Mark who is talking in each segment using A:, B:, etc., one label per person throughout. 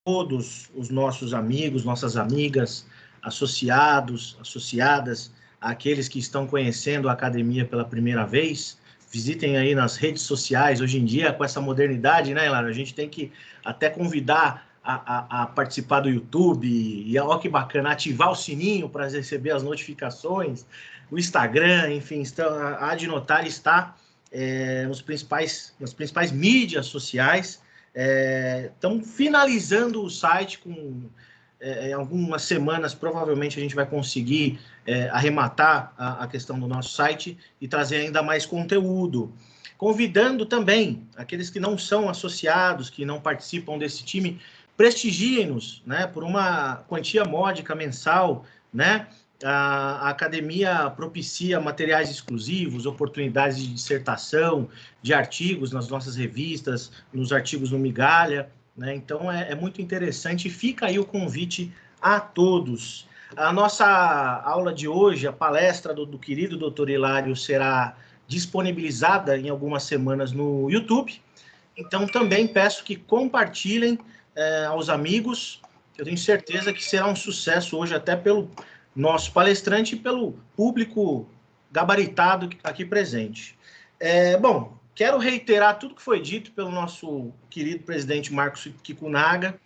A: todos os nossos amigos, nossas amigas, associados, associadas, aqueles que estão conhecendo a academia pela primeira vez. Visitem aí nas redes sociais. Hoje em dia, com essa modernidade, né, Lara? A gente tem que até convidar a participar do YouTube, e olha que bacana, ativar o sininho para receber as notificações, o Instagram, enfim, a Adnotar está nas principais mídias sociais. Estamos finalizando o site com em algumas semanas, provavelmente a gente vai conseguir arrematar a questão do nosso site e trazer ainda mais conteúdo. Convidando também aqueles que não são associados, que não participam desse time, prestigiem-nos, né, por uma quantia módica mensal, né? A academia propicia materiais exclusivos, oportunidades de dissertação, de artigos nas nossas revistas, nos artigos no Migalha, né? Então, é muito interessante. Fica aí o convite a todos. A nossa aula de hoje, a palestra do querido Dr. Hilário, será disponibilizada em algumas semanas no YouTube. Então, também peço que compartilhem aos amigos. Eu tenho certeza que será um sucesso hoje, até pelo nosso palestrante e pelo público gabaritado aqui presente. Bom, quero reiterar tudo que foi dito pelo nosso querido presidente Marcos Kikunaga.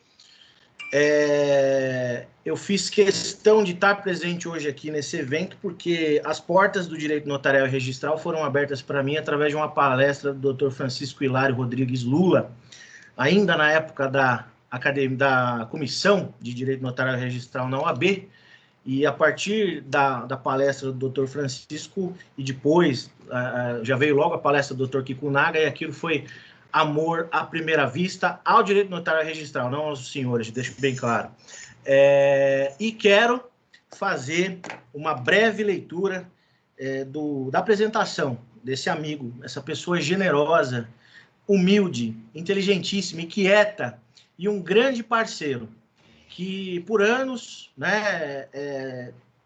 A: Eu fiz questão de estar presente hoje aqui nesse evento, porque as portas do direito notarial e registral foram abertas para mim através de uma palestra do Dr. Francisco Hilário Rodrigues Lula, ainda na época da Comissão de Direito Notarial e Registral na OAB, e a partir da palestra do Dr. Francisco, e depois já veio logo a palestra do Dr. Kikunaga, e aquilo foi amor à primeira vista ao direito notarial e registral, não aos senhores, deixo bem claro. E quero fazer uma breve leitura da apresentação desse amigo, essa pessoa generosa, humilde, inteligentíssima, inquieta e um grande parceiro, que por anos, né,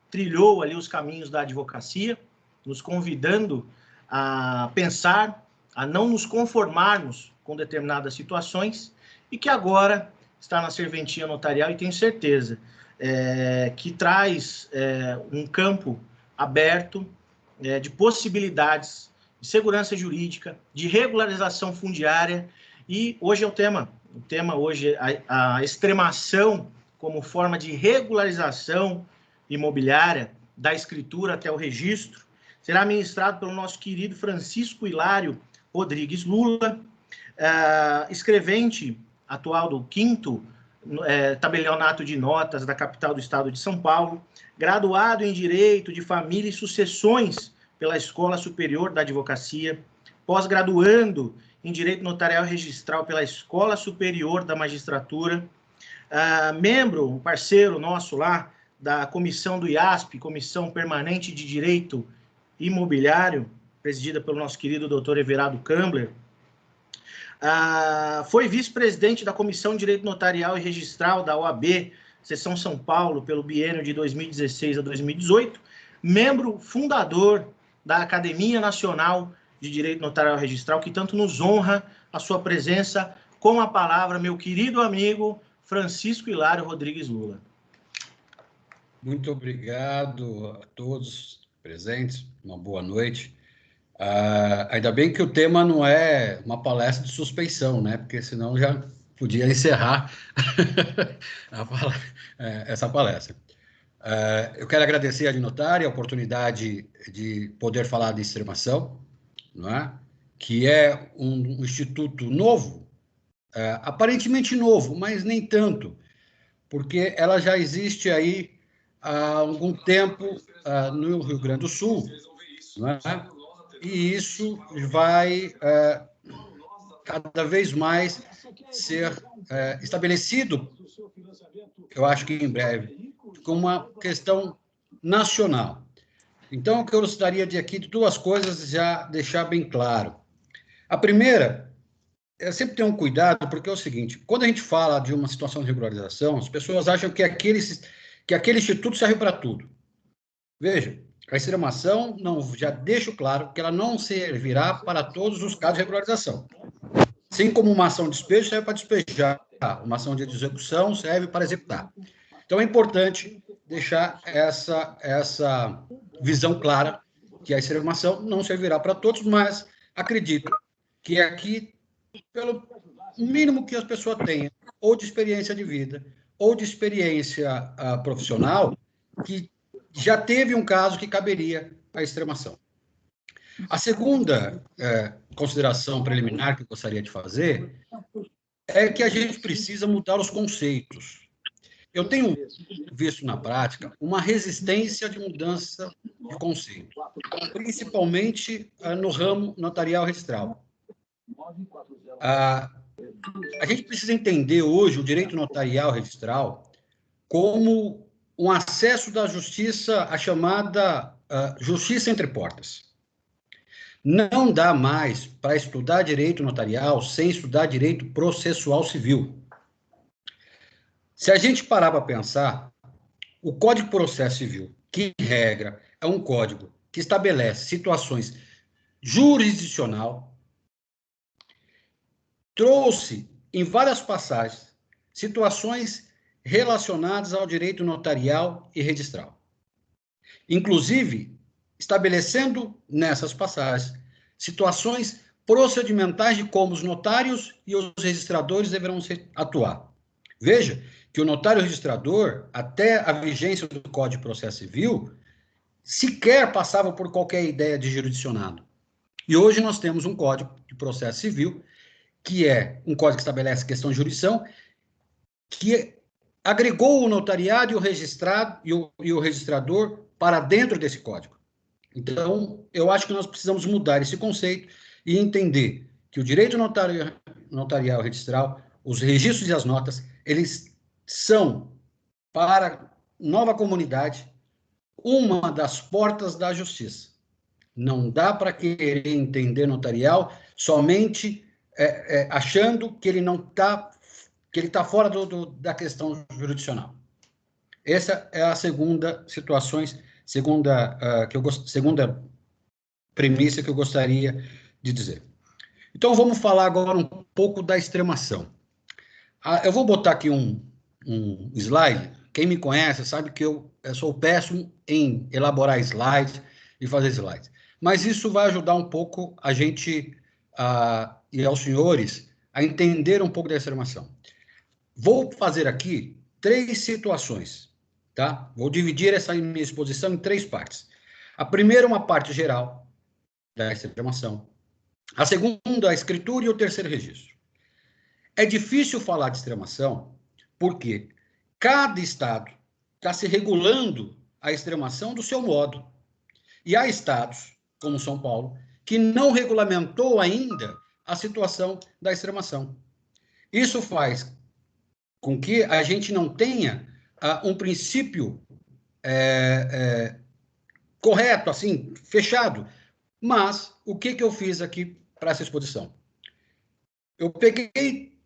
A: trilhou ali os caminhos da advocacia, nos convidando a pensar, a não nos conformarmos com determinadas situações, e que agora está na serventia notarial, e tenho certeza que traz um campo aberto de possibilidades de segurança jurídica, de regularização fundiária, e hoje é o tema hoje é a extremação como forma de regularização imobiliária, da escritura até o registro. Será ministrado pelo nosso querido Francisco Hilário Rodrigues Lula, escrevente atual do 5º tabelionato de notas da capital do estado de São Paulo, graduado em Direito de Família e Sucessões pela Escola Superior da Advocacia, pós-graduando em Direito Notarial e Registral pela Escola Superior da Magistratura, membro, parceiro nosso lá, da comissão do IASP, Comissão Permanente de Direito Imobiliário, presidida pelo nosso querido doutor Everardo Kambler. Foi vice-presidente da Comissão de Direito Notarial e Registral da OAB, Seção São Paulo, pelo biênio de 2016 a 2018, membro fundador da Academia Nacional de Direito Notarial e Registral, que tanto nos honra a sua presença. Com a palavra, meu querido amigo Francisco Hilário Rodrigues Lula.
B: Muito obrigado a todos presentes, uma boa noite. Ainda bem que o tema não é uma palestra de suspeição, né? Porque senão já podia encerrar essa palestra. Eu quero agradecer à Adnotar a oportunidade de poder falar de extremação, não é? Que é um instituto novo, aparentemente novo, mas nem tanto, porque ela já existe aí há algum tempo no Rio Grande do Sul, não é? E isso vai cada vez mais ser estabelecido, eu acho que em breve, como uma questão nacional. Então, o que eu gostaria de aqui, de duas coisas, já deixar bem claro. A primeira, eu sempre tenho um cuidado, porque é o seguinte, quando a gente fala de uma situação de regularização, as pessoas acham que aquele instituto serve para tudo. Veja, a extremação, já deixo claro que ela não servirá para todos os casos de regularização. Assim como uma ação de despejo serve para despejar uma ação de execução serve para executar. Então, é importante deixar essa visão clara, que a extremação não servirá para todos, mas acredito que aqui, pelo mínimo que as pessoas tenham, ou de experiência de vida, ou de experiência profissional, que já teve um caso que caberia à extremação. A segunda consideração preliminar que eu gostaria de fazer é que a gente precisa mudar os conceitos. Eu tenho visto na prática uma resistência de mudança de conceito, principalmente no ramo notarial registral. A gente precisa entender hoje o direito notarial registral como um acesso da justiça, a chamada justiça entre portas. Não dá mais para estudar direito notarial sem estudar direito processual civil. Se a gente parar para pensar, o Código de Processo Civil, que, em regra, é um código que estabelece situações jurisdicional, trouxe, em várias passagens, situações relacionadas ao direito notarial e registral. Inclusive, estabelecendo nessas passagens situações procedimentais de como os notários e os registradores deverão atuar. Veja que o notário registrador, até a vigência do Código de Processo Civil, sequer passava por qualquer ideia de jurisdicionado. E hoje nós temos um Código de Processo Civil, que é um código que estabelece questão de jurisdição, que agregou o notariado e o registrado e o registrador para dentro desse código. Então, eu acho que nós precisamos mudar esse conceito e entender que o direito notarial registral, os registros e as notas, eles são, para a nova comunidade, uma das portas da justiça. Não dá para querer entender notarial somente achando que ele não está, que ele está fora da questão jurisdicional. Essa é a segunda segunda premissa que eu gostaria de dizer. Então, vamos falar agora um pouco da extremação. Eu vou botar aqui um slide. Quem me conhece sabe que eu sou péssimo em elaborar slides e fazer slides. Mas isso vai ajudar um pouco a gente e aos senhores a entender um pouco da extremação. Vou fazer aqui 3 situações, tá? Vou dividir essa minha exposição em 3 partes. A primeira é uma parte geral da extremação. A segunda, a escritura, e o terceiro, registro. É difícil falar de extremação porque cada estado está se regulando a extremação do seu modo. E há estados, como São Paulo, que não regulamentou ainda a situação da extremação. Isso faz com que a gente não tenha um princípio correto, assim, fechado. Mas o que eu fiz aqui para essa exposição? Eu peguei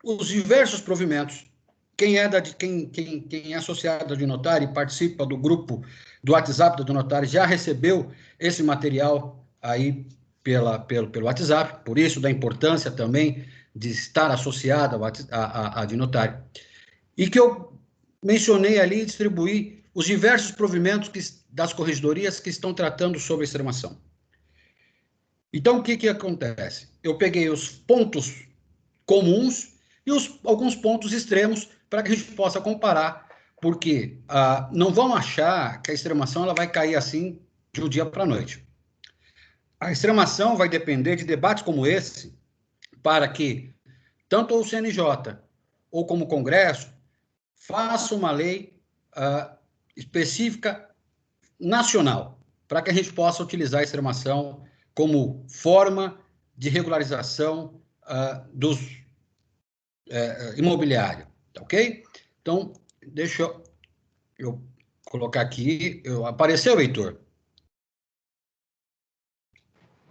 B: os diversos provimentos. Quem é associado de notário e participa do grupo do WhatsApp do notário já recebeu esse material aí pelo WhatsApp, por isso da importância também de estar associado a de notário. E que eu mencionei ali e distribuí os diversos provimentos das corregedorias que estão tratando sobre a extremação. Então, o que acontece? Eu peguei os pontos comuns e alguns pontos extremos para que a gente possa comparar, porque não vão achar que a extremação ela vai cair assim de um dia para a noite. A extremação vai depender de debates como esse, para que tanto o CNJ ou como o Congresso faça uma lei específica nacional, para que a gente possa utilizar a extremação como forma de regularização dos imobiliário, tá ok? Então, deixa eu colocar aqui. Apareceu, Heitor?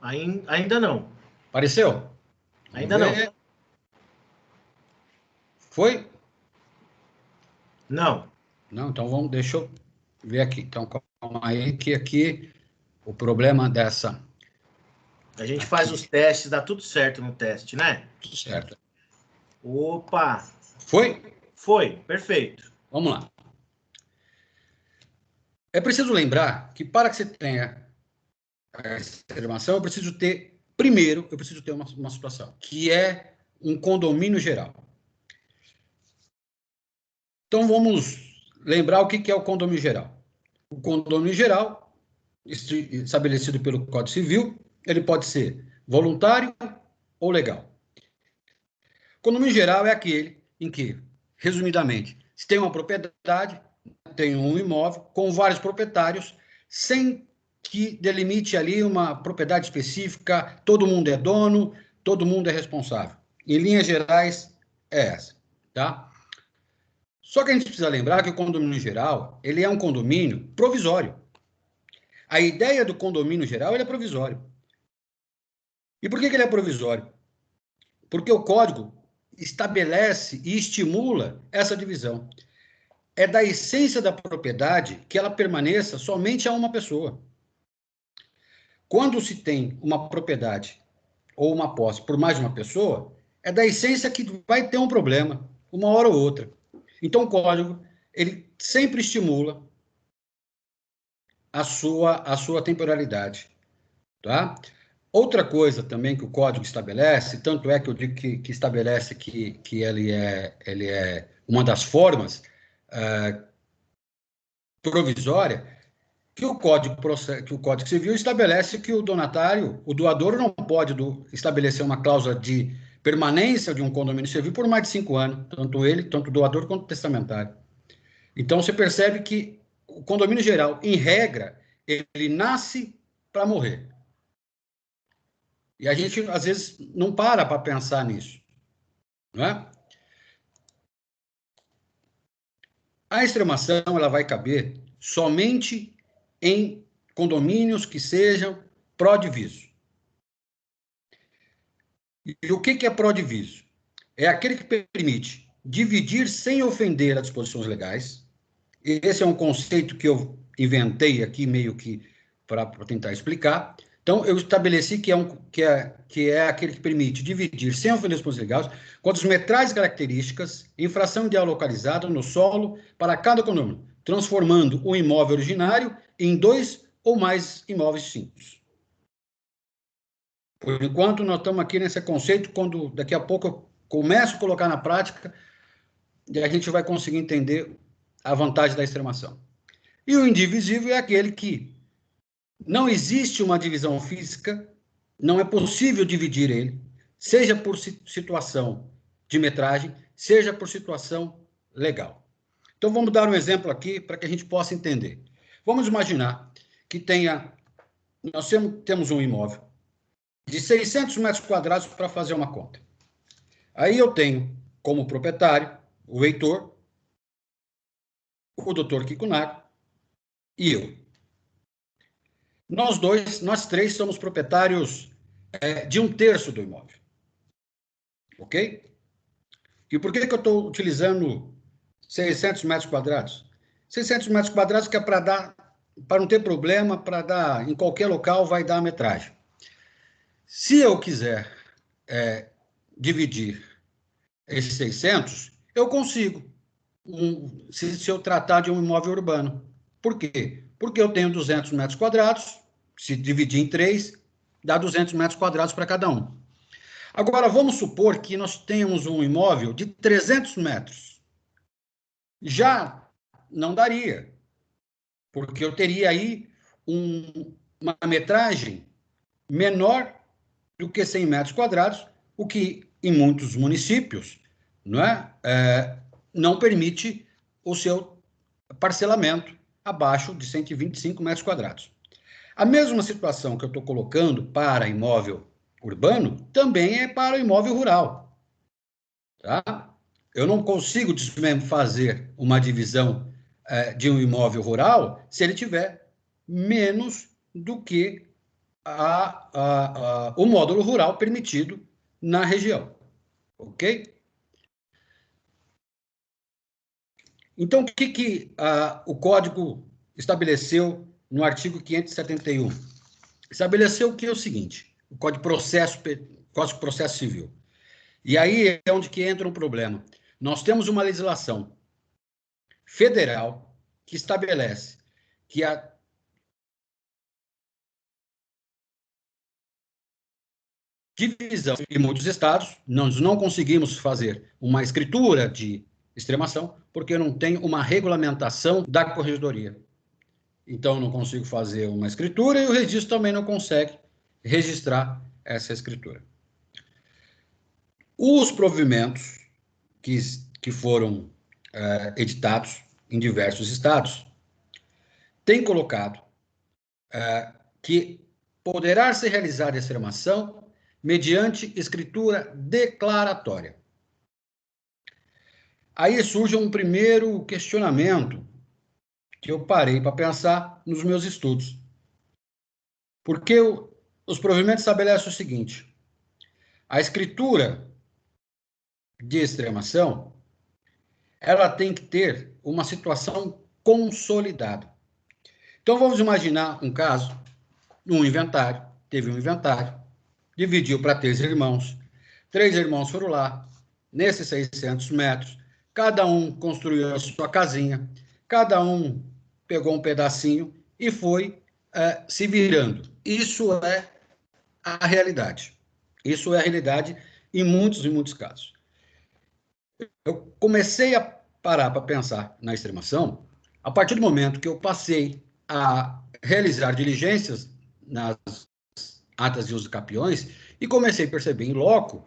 A: Ainda não.
B: Apareceu?
A: Ainda não.
B: Foi?
A: Não.
B: Não, então deixa eu ver aqui. Então, calma aí, que aqui o problema dessa...
A: A gente faz os testes, dá tudo certo no teste, né?
B: Tudo certo.
A: Opa!
B: Foi?
A: Foi, perfeito.
B: Vamos lá. É preciso lembrar que para que você tenha essa extremação, primeiro, eu preciso ter uma situação, que é um condomínio geral. Então, vamos lembrar o que é o condomínio geral. O condomínio geral, estabelecido pelo Código Civil, ele pode ser voluntário ou legal. O condomínio geral é aquele em que, resumidamente, se tem uma propriedade, tem um imóvel com vários proprietários, sem que delimite ali uma propriedade específica, todo mundo é dono, todo mundo é responsável. Em linhas gerais, é essa, tá? Só que a gente precisa lembrar que o condomínio geral, ele é um condomínio provisório. A ideia do condomínio geral, ele é provisório. E por que ele é provisório? Porque o código estabelece e estimula essa divisão. É da essência da propriedade que ela permaneça somente a uma pessoa. Quando se tem uma propriedade ou uma posse por mais de uma pessoa, é da essência que vai ter um problema, uma hora ou outra. Então, o código, ele sempre estimula a sua temporalidade, tá? Outra coisa também que o código estabelece, tanto é que eu digo que estabelece que ele é uma das formas provisória, que o Código Civil estabelece que o donatário, o doador, não pode estabelecer uma cláusula de permanência de um condomínio civil por mais de 5 anos, tanto o doador quanto o testamentário. Então, você percebe que o condomínio geral, em regra, ele nasce para morrer. E a gente, às vezes, não para pensar nisso, não é? A extremação, ela vai caber somente em condomínios que sejam pró-diviso. E o que é pró-diviso? É aquele que permite dividir sem ofender as disposições legais. Esse é um conceito que eu inventei aqui, meio que para tentar explicar. Então, eu estabeleci que é aquele que permite dividir sem ofender as disposições legais, quando os metrais características em fração ideal localizada no solo para cada condomínio, transformando o imóvel originário em 2 ou mais imóveis distintos. Por enquanto, nós estamos aqui nesse conceito, quando daqui a pouco eu começo a colocar na prática, e a gente vai conseguir entender a vantagem da extremação. E o indivisível é aquele que não existe uma divisão física, não é possível dividir ele, seja por situação de metragem, seja por situação legal. Então, vamos dar um exemplo aqui para que a gente possa entender. Vamos imaginar que nós temos um imóvel de 600 metros quadrados para fazer uma conta. Aí eu tenho como proprietário o Heitor, o Dr. Kiko Nago e eu. Nós três somos proprietários de 1/3 do imóvel. Ok? E por que eu estou utilizando 600 metros quadrados? 600 metros quadrados que é para não ter problema, para dar, em qualquer local vai dar a metragem. Se eu quiser dividir esses 600, eu consigo, se eu tratar de um imóvel urbano. Por quê? Porque eu tenho 200 metros quadrados, se dividir em 3, dá 200 metros quadrados para cada um. Agora, vamos supor que nós tenhamos um imóvel de 300 metros. Já não daria, porque eu teria aí uma metragem menor do que 100 metros quadrados, o que em muitos municípios não permite o seu parcelamento abaixo de 125 metros quadrados. A mesma situação que eu estou colocando para imóvel urbano também é para o imóvel rural. Tá? Eu não consigo fazer uma divisão de um imóvel rural se ele tiver menos do que o módulo rural permitido na região. Ok? Então, o que o Código estabeleceu no artigo 571? Estabeleceu que é o seguinte, o Código de Processo Civil, E aí é onde que entra um problema. Nós temos uma legislação federal que estabelece que a divisão em muitos estados, nós não conseguimos fazer uma escritura de extremação, porque não tem uma regulamentação da corregedoria. Então, eu não consigo fazer uma escritura e o registro também não consegue registrar essa escritura. Os provimentos que foram editados em diversos estados têm colocado que poderá ser realizada a extremação mediante escritura declaratória. Aí surge um primeiro questionamento que eu parei para pensar nos meus estudos. Porque os provimentos estabelecem o seguinte: a escritura de extremação, ela tem que ter uma situação consolidada. Então, vamos imaginar um caso, um inventário, teve um inventário, dividiu para 3 irmãos foram lá, nesses 600 metros, cada um construiu a sua casinha, cada um pegou um pedacinho e foi se virando. Isso é a realidade. Isso é a realidade em muitos casos. Eu comecei a parar para pensar na extremação a partir do momento que eu passei a realizar diligências nas atas de uso de capiões e comecei a perceber em loco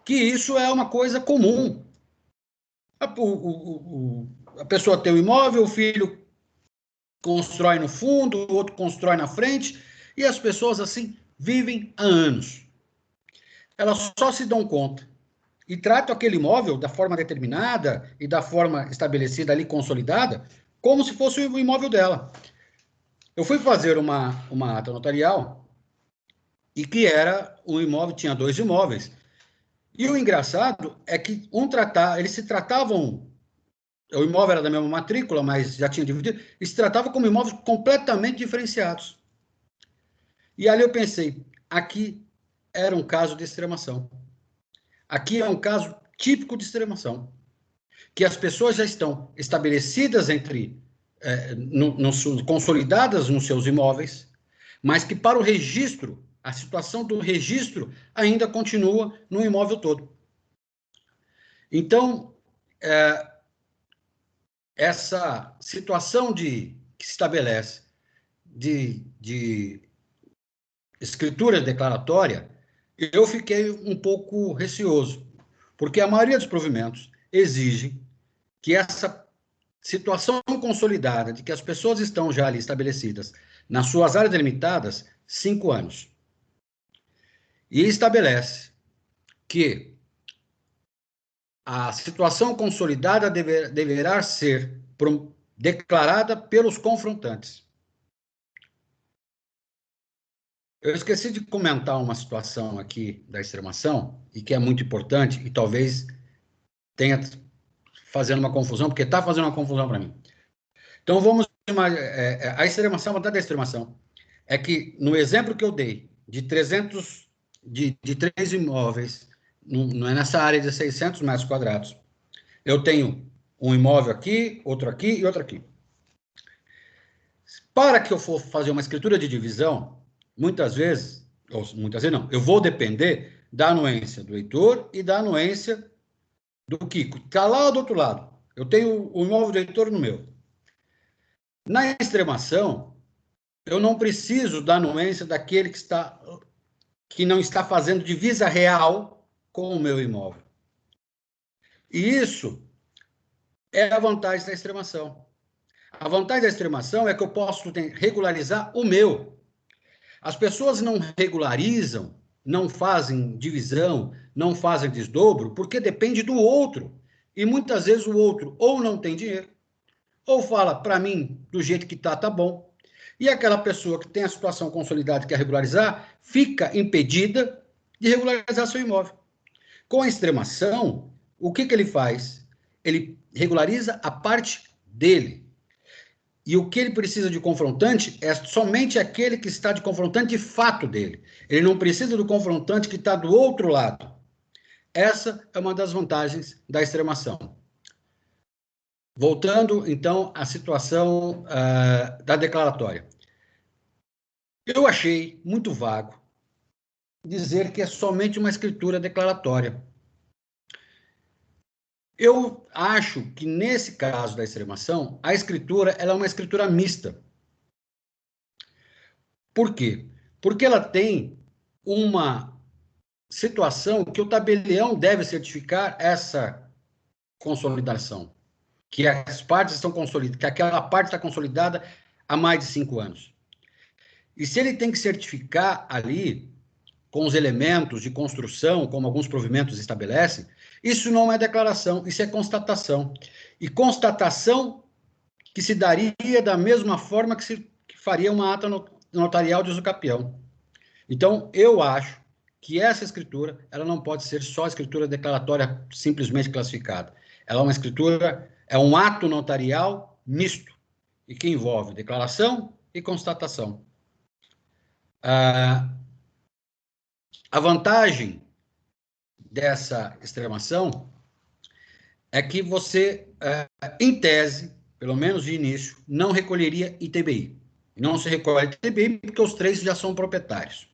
B: que isso é uma coisa comum. A pessoa tem um imóvel, o filho constrói no fundo, o outro constrói na frente, e as pessoas assim vivem há anos. Elas só se dão conta e tratam aquele imóvel da forma determinada e da forma estabelecida ali, consolidada, como se fosse o imóvel dela. Eu fui fazer uma ata notarial e que era um imóvel, tinha 2 imóveis. E o engraçado é que eles se tratavam, o imóvel era da mesma matrícula, mas já tinha dividido, e se tratava como imóveis completamente diferenciados. E ali eu pensei, aqui era um caso de extremação. Aqui é um caso típico de extremação, que as pessoas já estão estabelecidas consolidadas nos seus imóveis, mas que para o registro, a situação do registro ainda continua no imóvel todo. Então, essa situação que se estabelece de escritura declaratória, eu fiquei um pouco receoso, porque a maioria dos provimentos exige que essa situação consolidada de que as pessoas estão já ali estabelecidas nas suas áreas delimitadas 5 anos. E estabelece que a situação consolidada deverá ser declarada pelos confrontantes. Eu esqueci de comentar uma situação aqui da extremação, e que é muito importante, e talvez tenha fazendo uma confusão, porque está fazendo uma confusão para mim. Então, a extremação, a vantagem da extremação é que, no exemplo que eu dei, de 3 imóveis, não é nessa área de 600 metros quadrados, eu tenho um imóvel aqui, outro aqui e outro aqui. Para que eu for fazer uma escritura de divisão, muitas vezes não, eu vou depender da anuência do Heitor e da anuência do Kiko. Está lá do outro lado. Eu tenho o imóvel do Heitor no meu. Na extremação, eu não preciso da anuência daquele que não está fazendo divisa real com o meu imóvel. E isso é a vantagem da extremação. A vantagem da extremação é que eu posso regularizar o meu. As pessoas não regularizam, não fazem divisão, não fazem desdobro, porque depende do outro. E muitas vezes o outro ou não tem dinheiro, ou fala, para mim, do jeito que tá bom. E aquela pessoa que tem a situação consolidada e quer regularizar, fica impedida de regularizar seu imóvel. Com a extremação, o que ele faz? Ele regulariza a parte dele. E o que ele precisa de confrontante é somente aquele que está de confrontante de fato dele. Ele não precisa do confrontante que está do outro lado. Essa é uma das vantagens da extremação. Voltando, então, à situação da declaratória. Eu achei muito vago dizer que é somente uma escritura declaratória. Eu acho que, nesse caso da extremação, a escritura ela é uma escritura mista. Por quê? Porque ela tem uma situação que o tabelião deve certificar essa consolidação, que as partes estão consolidadas, que aquela parte está consolidada há mais de 5 anos. E se ele tem que certificar ali, com os elementos de construção, como alguns provimentos estabelecem, isso não é declaração, isso é constatação. E constatação que se daria da mesma forma que faria uma ata notarial de usucapião. Então, eu acho que essa escritura ela não pode ser só escritura declaratória simplesmente classificada. Ela é uma escritura, é um ato notarial misto, e que envolve declaração e constatação. A vantagem dessa extremação é que você, em tese, pelo menos de início, não recolheria ITBI. Não se recolhe ITBI porque os 3 já são proprietários.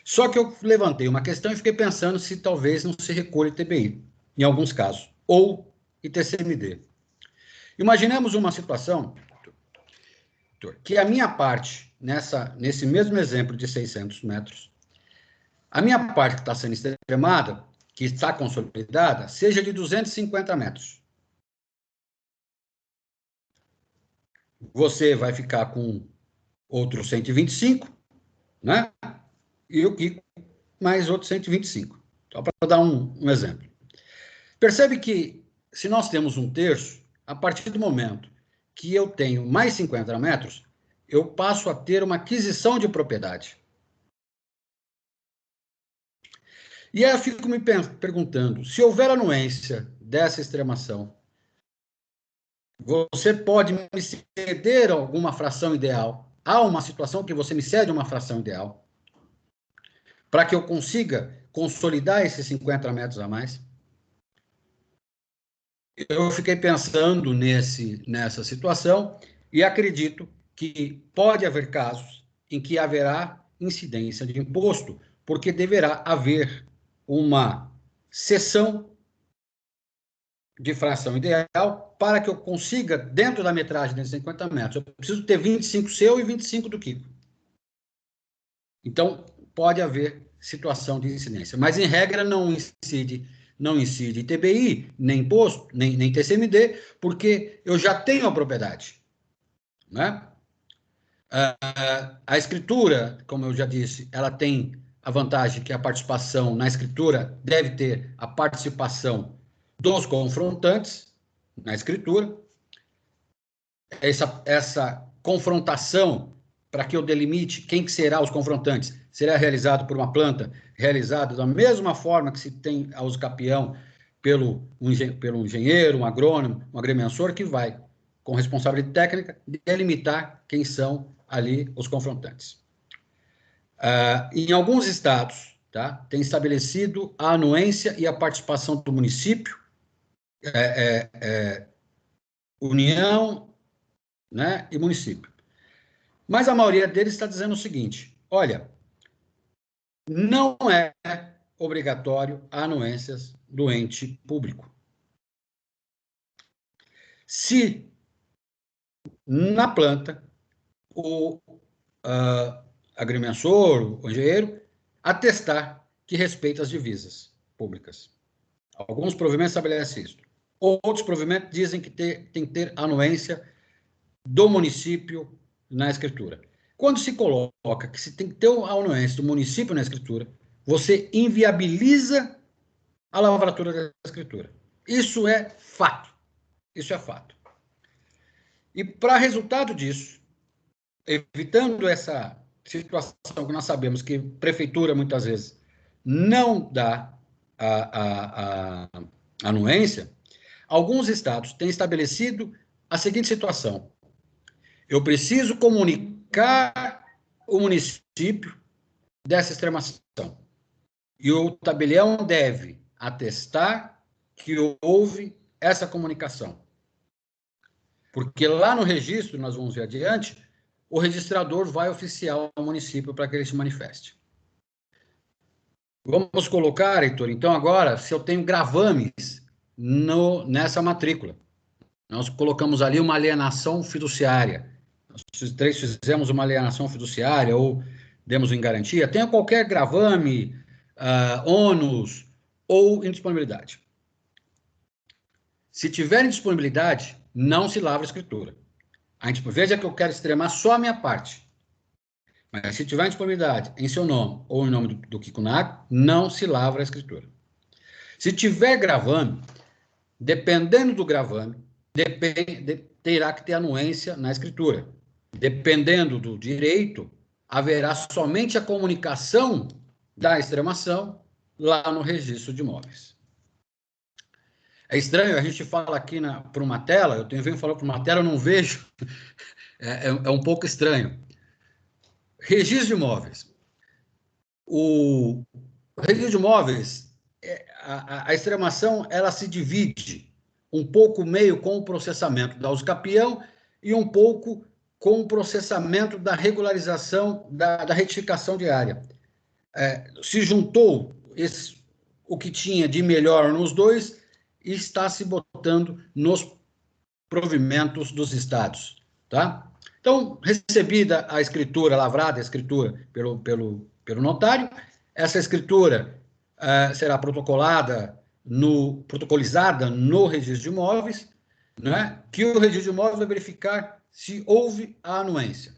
B: Só que eu levantei uma questão e fiquei pensando se talvez não se recolha ITBI, em alguns casos, ou ITCMD. Imaginemos uma situação que a minha parte, nesse mesmo exemplo de 600 metros, a minha parte que está sendo extremada, que está consolidada, seja de 250 metros. Você vai ficar com outros 125, né? E o Kiko mais outros 125. Só para dar um exemplo. Percebe que, se nós temos um terço, a partir do momento que eu tenho mais 50 metros, eu passo a ter uma aquisição de propriedade. E aí eu fico me perguntando, se houver anuência dessa extremação, você pode me ceder alguma fração ideal? Há uma situação que você me cede uma fração ideal para que eu consiga consolidar esses 50 metros a mais? Eu fiquei pensando nessa situação e acredito que pode haver casos em que haverá incidência de imposto, porque deverá haver uma cessão de fração ideal para que eu consiga, dentro da metragem de 50 metros, eu preciso ter 25 seu e 25 do Kiko. Então, pode haver situação de incidência. Mas, em regra, não incide ITBI, nem imposto, nem TCMD, porque eu já tenho a propriedade. Né? A escritura, como eu já disse, ela tem a vantagem que a participação na escritura deve ter a participação dos confrontantes na escritura. Essa confrontação, para que eu delimite quem que será os confrontantes, será realizado por uma planta, realizado da mesma forma que se tem a usucapião pelo engenheiro, um agrônomo, um agrimensor, que vai, com responsabilidade técnica, delimitar quem são ali os confrontantes. Em alguns estados, tá, tem estabelecido a anuência e a participação do município, União, né, e município. Mas a maioria deles está dizendo o seguinte: olha, não é obrigatório a anuências do ente público. Se na planta o agrimensor, o engenheiro, atestar que respeita as divisas públicas. Alguns provimentos estabelecem isso. Outros provimentos dizem que tem que ter anuência do município na escritura. Quando se coloca que se tem que ter a anuência do município na escritura, você inviabiliza a lavratura da escritura. Isso é fato. Isso é fato. E para resultado disso, evitando essa situação que nós sabemos que prefeitura, muitas vezes, não dá a anuência, alguns estados têm estabelecido a seguinte situação: eu preciso comunicar o município dessa extremação. E o tabelião deve atestar que houve essa comunicação. Porque lá no registro, nós vamos ver adiante, o registrador vai oficiar ao município para que ele se manifeste. Vamos colocar, Heitor, então agora, se eu tenho gravames nessa matrícula. Nós colocamos ali uma alienação fiduciária. Nós três fizemos uma alienação fiduciária ou demos em garantia. Tenha qualquer gravame, ônus ou indisponibilidade. Se tiver indisponibilidade, não se lavra a escritura. Veja que eu quero extremar só a minha parte. Mas se tiver indisponibilidade em seu nome ou em nome do Kikunaga, não se lavra a escritura. Se tiver gravame, dependendo do gravame, terá que ter anuência na escritura. Dependendo do direito, haverá somente a comunicação da extremação lá no registro de imóveis. É estranho, a gente fala aqui para uma tela, eu venho falando para uma tela, eu não vejo, é um pouco estranho. Registro de imóveis. O registro de imóveis, a extremação, ela se divide um pouco meio com o processamento da usucapião e um pouco com o processamento da regularização da retificação de área. Se juntou o que tinha de melhor nos dois e está se botando nos provimentos dos estados, tá? Então, recebida a escritura, lavrada a escritura pelo notário, essa escritura será protocolizada no registro de imóveis, né, que o registro de imóveis vai verificar se houve a anuência.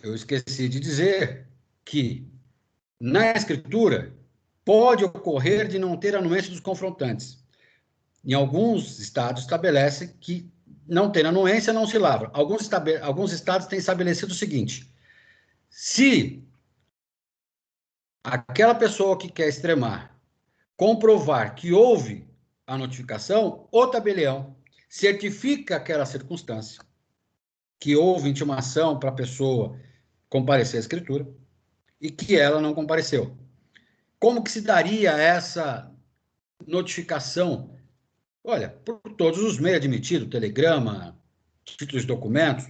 B: Eu esqueci de dizer que na escritura pode ocorrer de não ter anuência dos confrontantes. Em alguns estados estabelece que não ter anuência não se lavra. Alguns estados têm estabelecido o seguinte: se aquela pessoa que quer extremar comprovar que houve a notificação, o tabelião certifica aquela circunstância, que houve intimação para a pessoa comparecer à escritura e que ela não compareceu. Como que se daria essa notificação? Olha, por todos os meios admitidos, telegrama, títulos de documentos,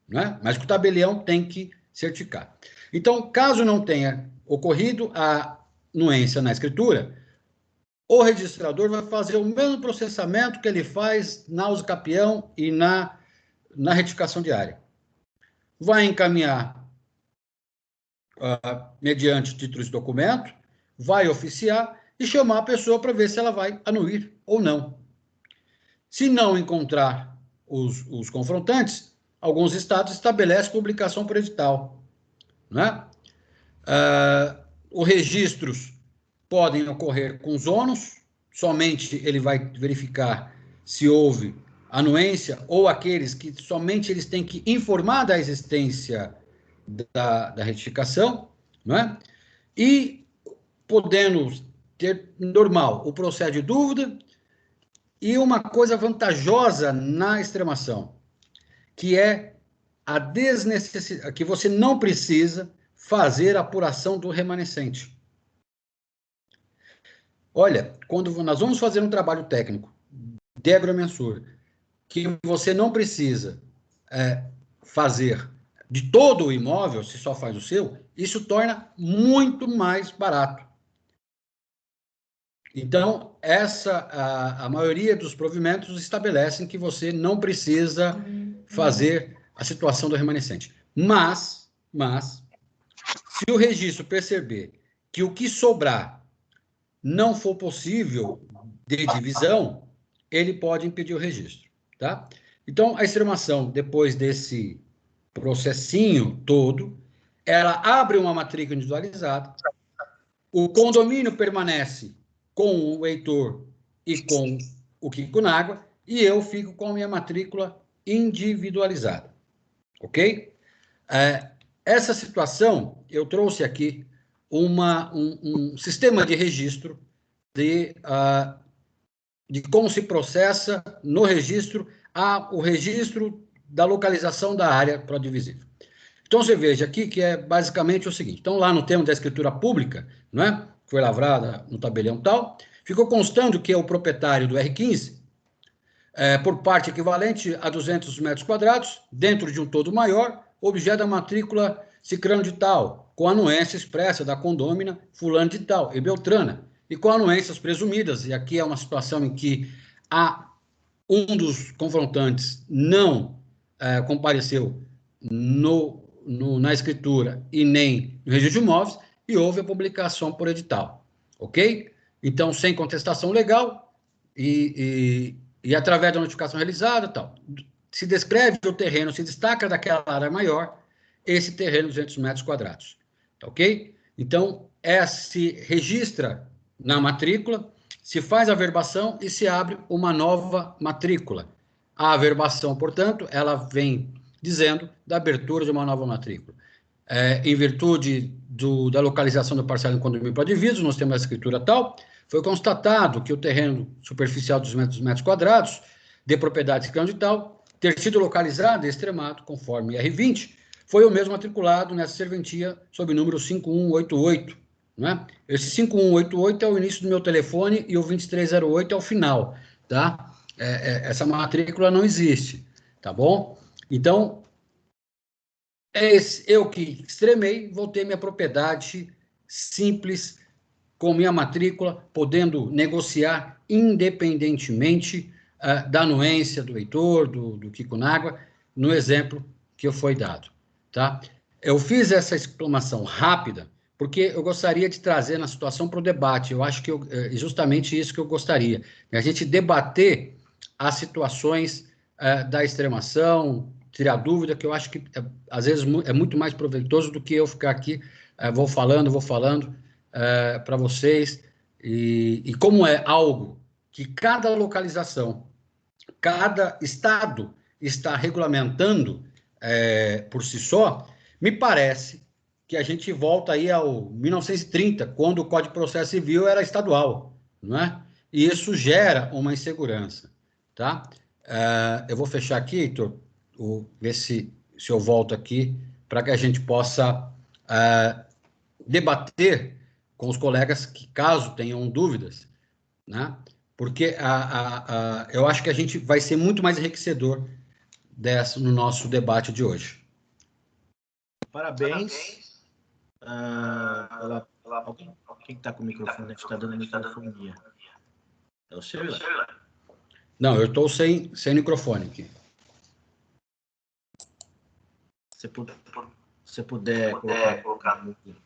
B: né? Mas que o tabelião tem que certificar. Então, caso não tenha ocorrido a anuência na escritura, o registrador vai fazer o mesmo processamento que ele faz na usucapião e na retificação de área. Vai encaminhar mediante títulos de documento, vai oficiar e chamar a pessoa para ver se ela vai anuir ou não. Se não encontrar os confrontantes, alguns estados estabelecem publicação por edital, né? Os registros podem ocorrer com os ônus, somente ele vai verificar se houve anuência, ou aqueles que somente eles têm que informar da existência da retificação, né? E podendo ter normal o processo de dúvida e uma coisa vantajosa na extremação, que é a desnecessidade, que você não precisa fazer a apuração do remanescente. Olha, quando nós vamos fazer um trabalho técnico de agromensura, que você não precisa fazer de todo o imóvel, se só faz o seu, isso torna muito mais barato. Então, a maioria dos provimentos estabelecem que você não precisa fazer a situação do remanescente. Mas, se o registro perceber que o que sobrar não for possível de divisão, ele pode impedir o registro, tá? Então, a extremação, depois desse processinho todo, ela abre uma matrícula individualizada, o condomínio permanece com o Heitor e com o Kikunaga, e eu fico com a minha matrícula individualizada, ok? Essa situação, eu trouxe aqui um sistema de registro de como se processa no registro o registro da localização da área pró-divisível. Então, você veja aqui que é basicamente o seguinte. Então, lá no termo da escritura pública, né, foi lavrada no tabelião tal, ficou constando que é o proprietário do R15, por parte equivalente a 200 metros quadrados, dentro de um todo maior, objeto da matrícula cicrano de tal, com anuência expressa da condômina fulano de tal, e Beltrana, e com anuências presumidas, e aqui é uma situação em que um dos confrontantes não compareceu na escritura e nem no registro de imóveis, e houve a publicação por edital, ok? Então, sem contestação legal e através da notificação realizada, tal, se descreve o terreno, se destaca daquela área maior, esse terreno de 200 metros quadrados, ok? Então, se registra na matrícula, se faz a averbação e se abre uma nova matrícula. A averbação, portanto, ela vem dizendo da abertura de uma nova matrícula. Em virtude da localização da parcela em condomínio para divisos, nós temos a escritura tal, foi constatado que o terreno superficial dos metros quadrados, de propriedade ciclano de tal, ter sido localizado e extremado, conforme R20, foi o mesmo matriculado nessa serventia sob número 5188, né? Esse 5188 é o início do meu telefone e o 2308 é o final, tá? Essa matrícula não existe, tá bom? Então, eu que extremei, vou ter minha propriedade simples, com minha matrícula, podendo negociar independentemente da anuência do Heitor, do Kiko Nágua, no exemplo que foi dado, tá? Eu fiz essa exclamação rápida porque eu gostaria de trazer na situação para o debate. Eu acho que é justamente isso que eu gostaria, a gente debater as situações da extremação, tirar dúvida, que eu acho que às vezes é muito mais proveitoso do que eu ficar aqui, vou falando para vocês, e como é algo que cada localização, cada estado está regulamentando por si só, me parece que a gente volta aí ao 1930, quando o Código de Processo Civil era estadual, não é? E isso gera uma insegurança, tá? Eu vou fechar aqui, Heitor, ver se eu volto aqui, para que a gente possa debater com os colegas que, caso tenham dúvidas, né? Porque eu acho que a gente vai ser muito mais enriquecedor no nosso debate de hoje.
A: Parabéns. Quem está com o microfone? Está dando microfonia. É o seu?
B: Não, eu estou sem microfone aqui.
A: Se puder colocar no mudo.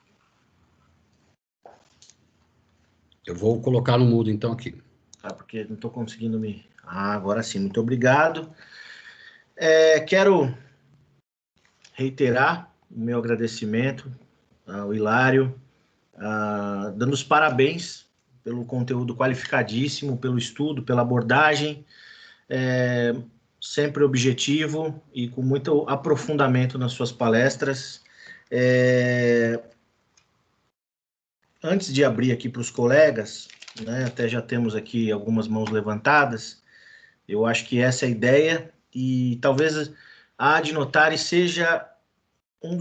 B: Eu vou colocar no mudo, então, aqui.
A: Porque não estou conseguindo me... agora sim, muito obrigado. Quero reiterar o meu agradecimento ao Hilário, dando os parabéns pelo conteúdo qualificadíssimo, pelo estudo, pela abordagem, sempre objetivo e com muito aprofundamento nas suas palestras. Antes de abrir aqui para os colegas, né, até já temos aqui algumas mãos levantadas, eu acho que essa é a ideia, e talvez a Adnotare seja uma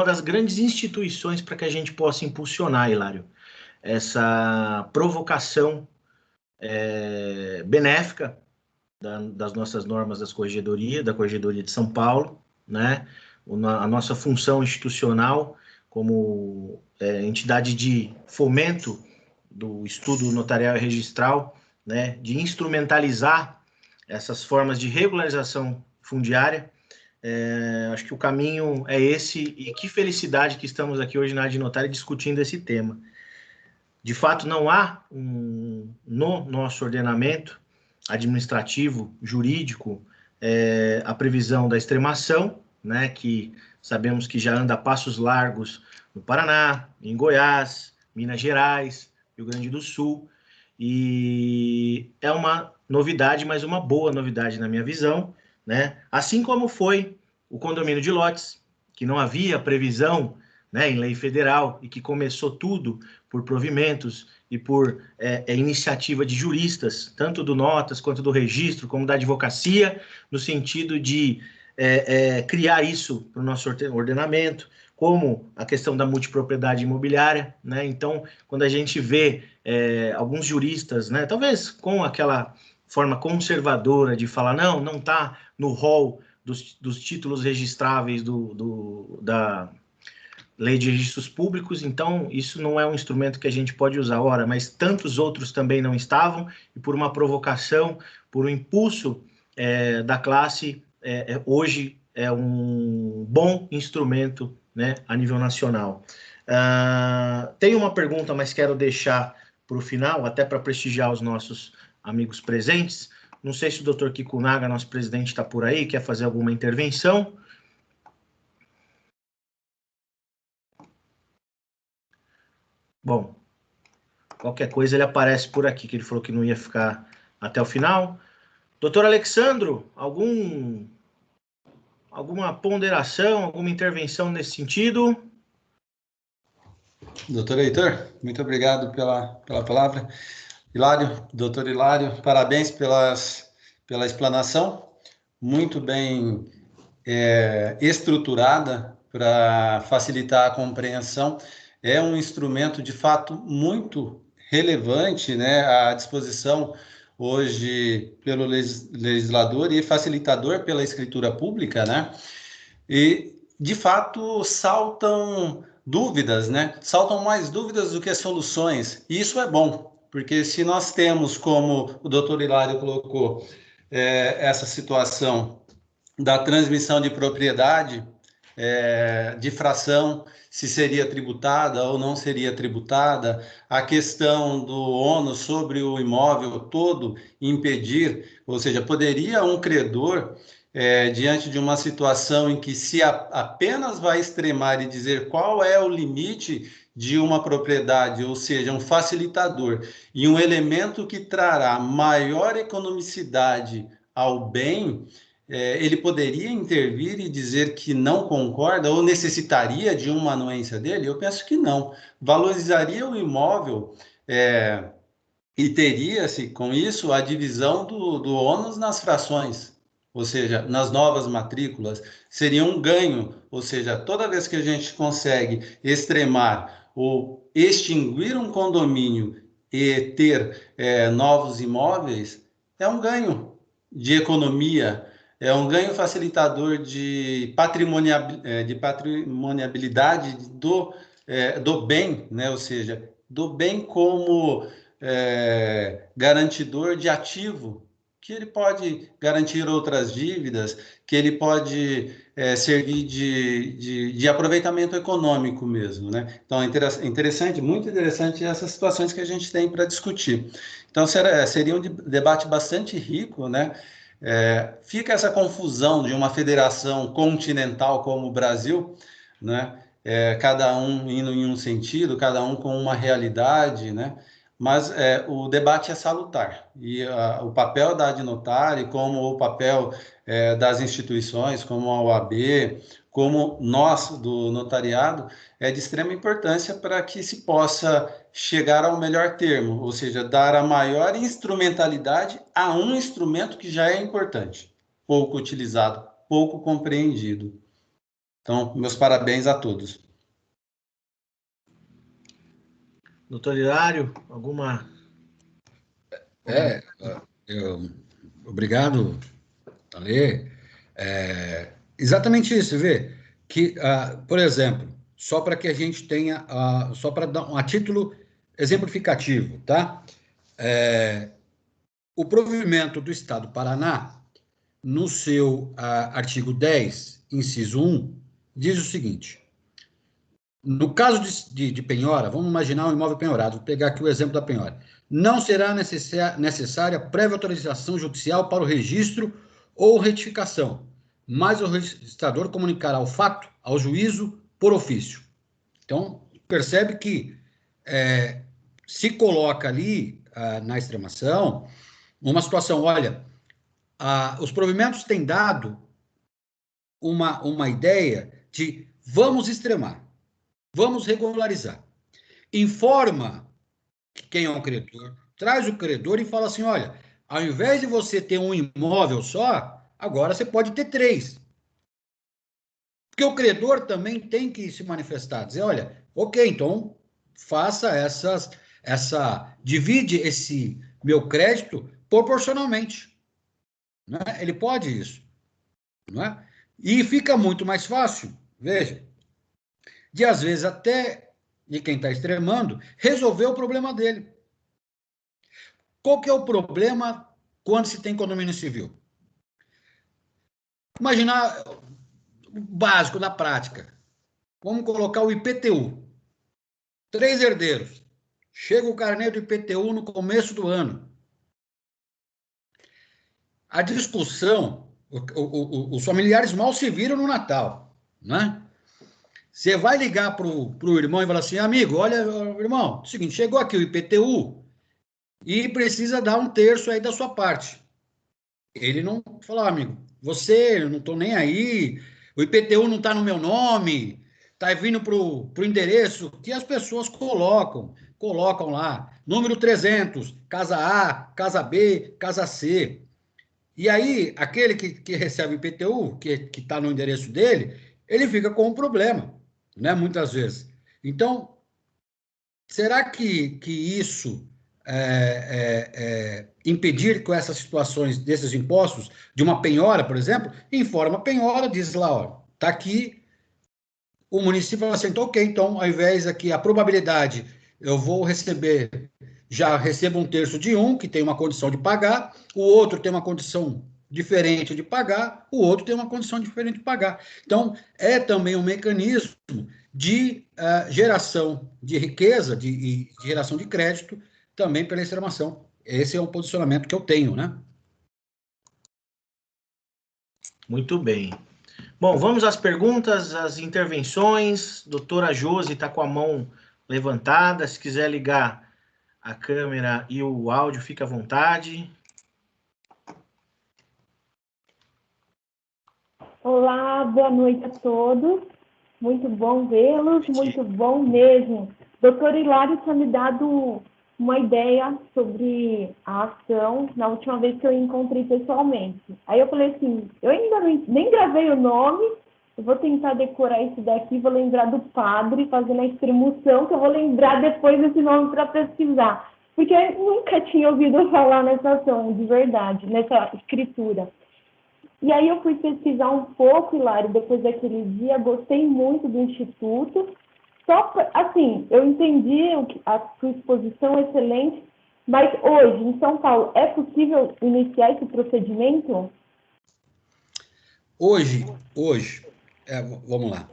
A: das grandes instituições para que a gente possa impulsionar, Hilário, essa provocação benéfica das nossas normas da Corregedoria de São Paulo, né? A nossa função institucional como entidade de fomento do estudo notarial e registral, né? De instrumentalizar essas formas de regularização fundiária. Acho que o caminho é esse, e que felicidade que estamos aqui hoje na Adnotare discutindo esse tema. De fato, não há no nosso ordenamento administrativo, jurídico, a previsão da extremação, né, que sabemos que já anda a passos largos no Paraná, em Goiás, Minas Gerais, Rio Grande do Sul, e é uma novidade, mas uma boa novidade na minha visão, né? Assim como foi o condomínio de lotes, que não havia previsão, né, em lei federal, e que começou tudo por provimentos e por iniciativa de juristas, tanto do Notas quanto do registro, como da advocacia, no sentido de criar isso para o nosso ordenamento, como a questão da multipropriedade imobiliária, né? Então, quando a gente vê alguns juristas, né, talvez com aquela forma conservadora de falar, não está no rol dos títulos registráveis da Lei de Registros Públicos, então isso não é um instrumento que a gente pode usar. Ora, mas tantos outros também não estavam, e por uma provocação, por um impulso da classe, hoje é um bom instrumento, né, a nível nacional. Tem uma pergunta, mas quero deixar para o final, até para prestigiar os nossos amigos presentes. Não sei se o Dr. Kikunaga, nosso presidente, está por aí, quer fazer alguma intervenção. Bom, qualquer coisa ele aparece por aqui, que ele falou que não ia ficar até o final. Doutor Alexandro, alguma ponderação, alguma intervenção nesse sentido?
C: Doutor Heitor, muito obrigado pela palavra. Hilário, doutor Hilário, parabéns pela explanação, muito bem estruturada para facilitar a compreensão. É um instrumento, de fato, muito relevante, né, à disposição hoje pelo legislador e facilitador pela escritura pública, né? E, de fato, saltam dúvidas, né? Saltam mais dúvidas do que soluções. E isso é bom, porque se nós temos, como o doutor Hilário colocou, essa situação da transmissão de propriedade, de fração, se seria tributada ou não seria tributada, a questão do ônus sobre o imóvel todo impedir, ou seja, poderia um credor, diante de uma situação em que se apenas vai extremar e dizer qual é o limite de uma propriedade, ou seja, um facilitador e um elemento que trará maior economicidade ao bem, ele poderia intervir e dizer que não concorda ou necessitaria de uma anuência dele? Eu penso que não. Valorizaria o imóvel e teria-se, com isso, a divisão do ônus nas frações, ou seja, nas novas matrículas. Seria um ganho, ou seja, toda vez que a gente consegue extremar ou extinguir um condomínio e ter novos imóveis, é um ganho de economia, é um ganho facilitador de patrimoniabilidade do bem, né? Ou seja, do bem como garantidor de ativo, que ele pode garantir outras dívidas, que ele pode servir de aproveitamento econômico mesmo, né? Então, é interessante, muito interessante essas situações que a gente tem para discutir. Então, seria um debate bastante rico, né? Fica essa confusão de uma federação continental como o Brasil, né? Cada um indo em um sentido, cada um com uma realidade, né? Mas o debate é salutar, e o papel da adnotária, como o papel das instituições, como a OAB, como nós do notariado, é de extrema importância para que se possa chegar ao melhor termo, ou seja, dar a maior instrumentalidade a um instrumento que já é importante, pouco utilizado, pouco compreendido. Então, meus parabéns a todos.
A: Doutor Hilário, alguma...
B: Obrigado, Ale. Exatamente isso, vê? Que, por exemplo, só para que a gente tenha, só para dar a título exemplificativo, tá? O provimento do Estado do Paraná, no seu artigo 10, inciso 1, diz o seguinte: no caso de penhora, vamos imaginar um imóvel penhorado, vou pegar aqui o exemplo da penhora, não será necessária prévia autorização judicial para o registro ou retificação, mas o registrador comunicará o fato ao juízo por ofício. Então, percebe que se coloca ali, na extremação, uma situação, olha, os provimentos têm dado uma ideia de vamos extremar, vamos regularizar. Informa quem é o credor, traz o credor e fala assim, olha, ao invés de você ter um imóvel só, agora você pode ter 3. Porque o credor também tem que se manifestar, dizer, olha, ok, então faça divide esse meu crédito proporcionalmente. Né? Ele pode isso. Não é? E fica muito mais fácil, veja, de às vezes até de quem está extremando, resolver o problema dele. Qual que é o problema quando se tem condomínio civil? Imaginar o básico da prática. Vamos colocar o IPTU. 3 herdeiros. Chega o carnê do IPTU no começo do ano. A discussão, os familiares mal se viram no Natal, né? Você vai ligar para o irmão e falar assim, amigo, olha, irmão, seguinte, chegou aqui o IPTU e precisa dar 1/3 aí da sua parte. Ele não falou, amigo, eu não estou nem aí, o IPTU não está no meu nome, está vindo para o endereço que as pessoas colocam lá, número 300, casa A, casa B, casa C. E aí, aquele que recebe o IPTU, que está no endereço dele, ele fica com um problema, né, muitas vezes. Então, será que isso impedir com essas situações desses impostos, de uma penhora, por exemplo, informa a penhora, diz lá, ó, está aqui, o município fala assim, então, ok, então, ao invés aqui, a probabilidade, eu vou receber, já recebo 1/3 de um, que tem uma condição de pagar, o outro tem uma condição diferente de pagar, o outro tem uma condição diferente de pagar. Então, é também um mecanismo de geração de riqueza, de geração de crédito, também pela extremação. Esse é o posicionamento que eu tenho, né?
A: Muito bem. Bom, vamos às perguntas, às intervenções. Doutora Josi está com a mão levantada. Se quiser ligar a câmera e o áudio, fica à vontade.
D: Olá, boa noite a todos. Muito bom vê-los, muito bom mesmo. Doutor Hilário tinha me dado uma ideia sobre a ação na última vez que eu encontrei pessoalmente. Aí eu falei assim, eu ainda nem gravei o nome, eu vou tentar decorar isso daqui, vou lembrar do padre fazendo a extremoção, que eu vou lembrar depois desse nome para pesquisar. Porque eu nunca tinha ouvido falar nessa ação, de verdade, nessa escritura. E aí eu fui pesquisar um pouco, Hilário, depois daquele dia, gostei muito do Instituto. Só, assim, eu entendi a sua exposição excelente, mas hoje, em São Paulo, é possível iniciar esse procedimento?
B: Hoje, vamos lá.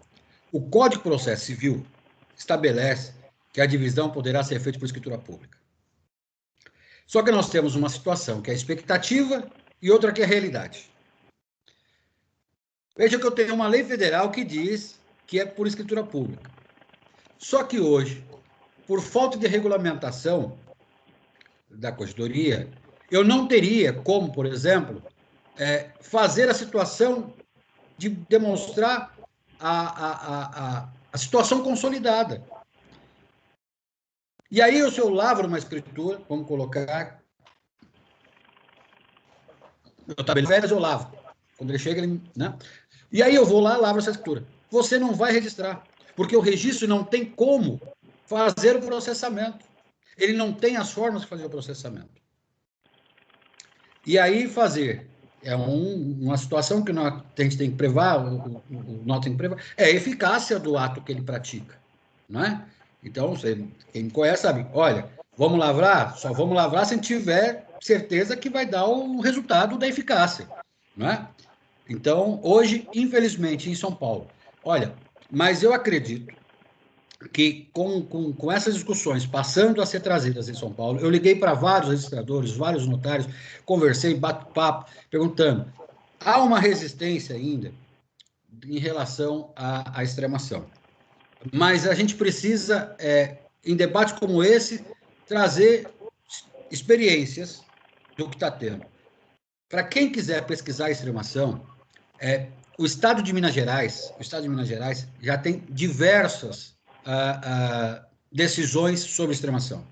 B: O Código de Processo Civil estabelece que a divisão poderá ser feita por escritura pública. Só que nós temos uma situação que é a expectativa e outra que é a realidade. Veja que eu tenho uma lei federal que diz que é por escritura pública. Só que hoje, por falta de regulamentação da corregedoria, eu não teria como, por exemplo, fazer a situação de demonstrar a situação consolidada. E aí, se eu lavro uma escritura, vamos colocar... Eu tabelei, eu lavo. Quando ele chega, ele... né? E aí eu vou lá e lavro essa escritura. Você não vai registrar, porque o registro não tem como fazer o processamento. Ele não tem as formas de fazer o processamento. E aí fazer uma situação que a gente tem que prevar, nós tem que prevar, é a eficácia do ato que ele pratica, não é? Então, quem me conhece sabe, olha, vamos lavrar, só vamos lavrar se a gente tiver certeza que vai dar o resultado da eficácia, não é? Então, hoje, infelizmente, em São Paulo, olha, mas eu acredito que com essas discussões passando a ser trazidas em São Paulo, eu liguei para vários registradores, vários notários, conversei, bato-papo, perguntando, há uma resistência ainda em relação à extremação. Mas a gente precisa, em debates como esse, trazer experiências do que está tendo. Para quem quiser pesquisar a extremação, o Estado de Minas Gerais já tem diversas decisões sobre extremação.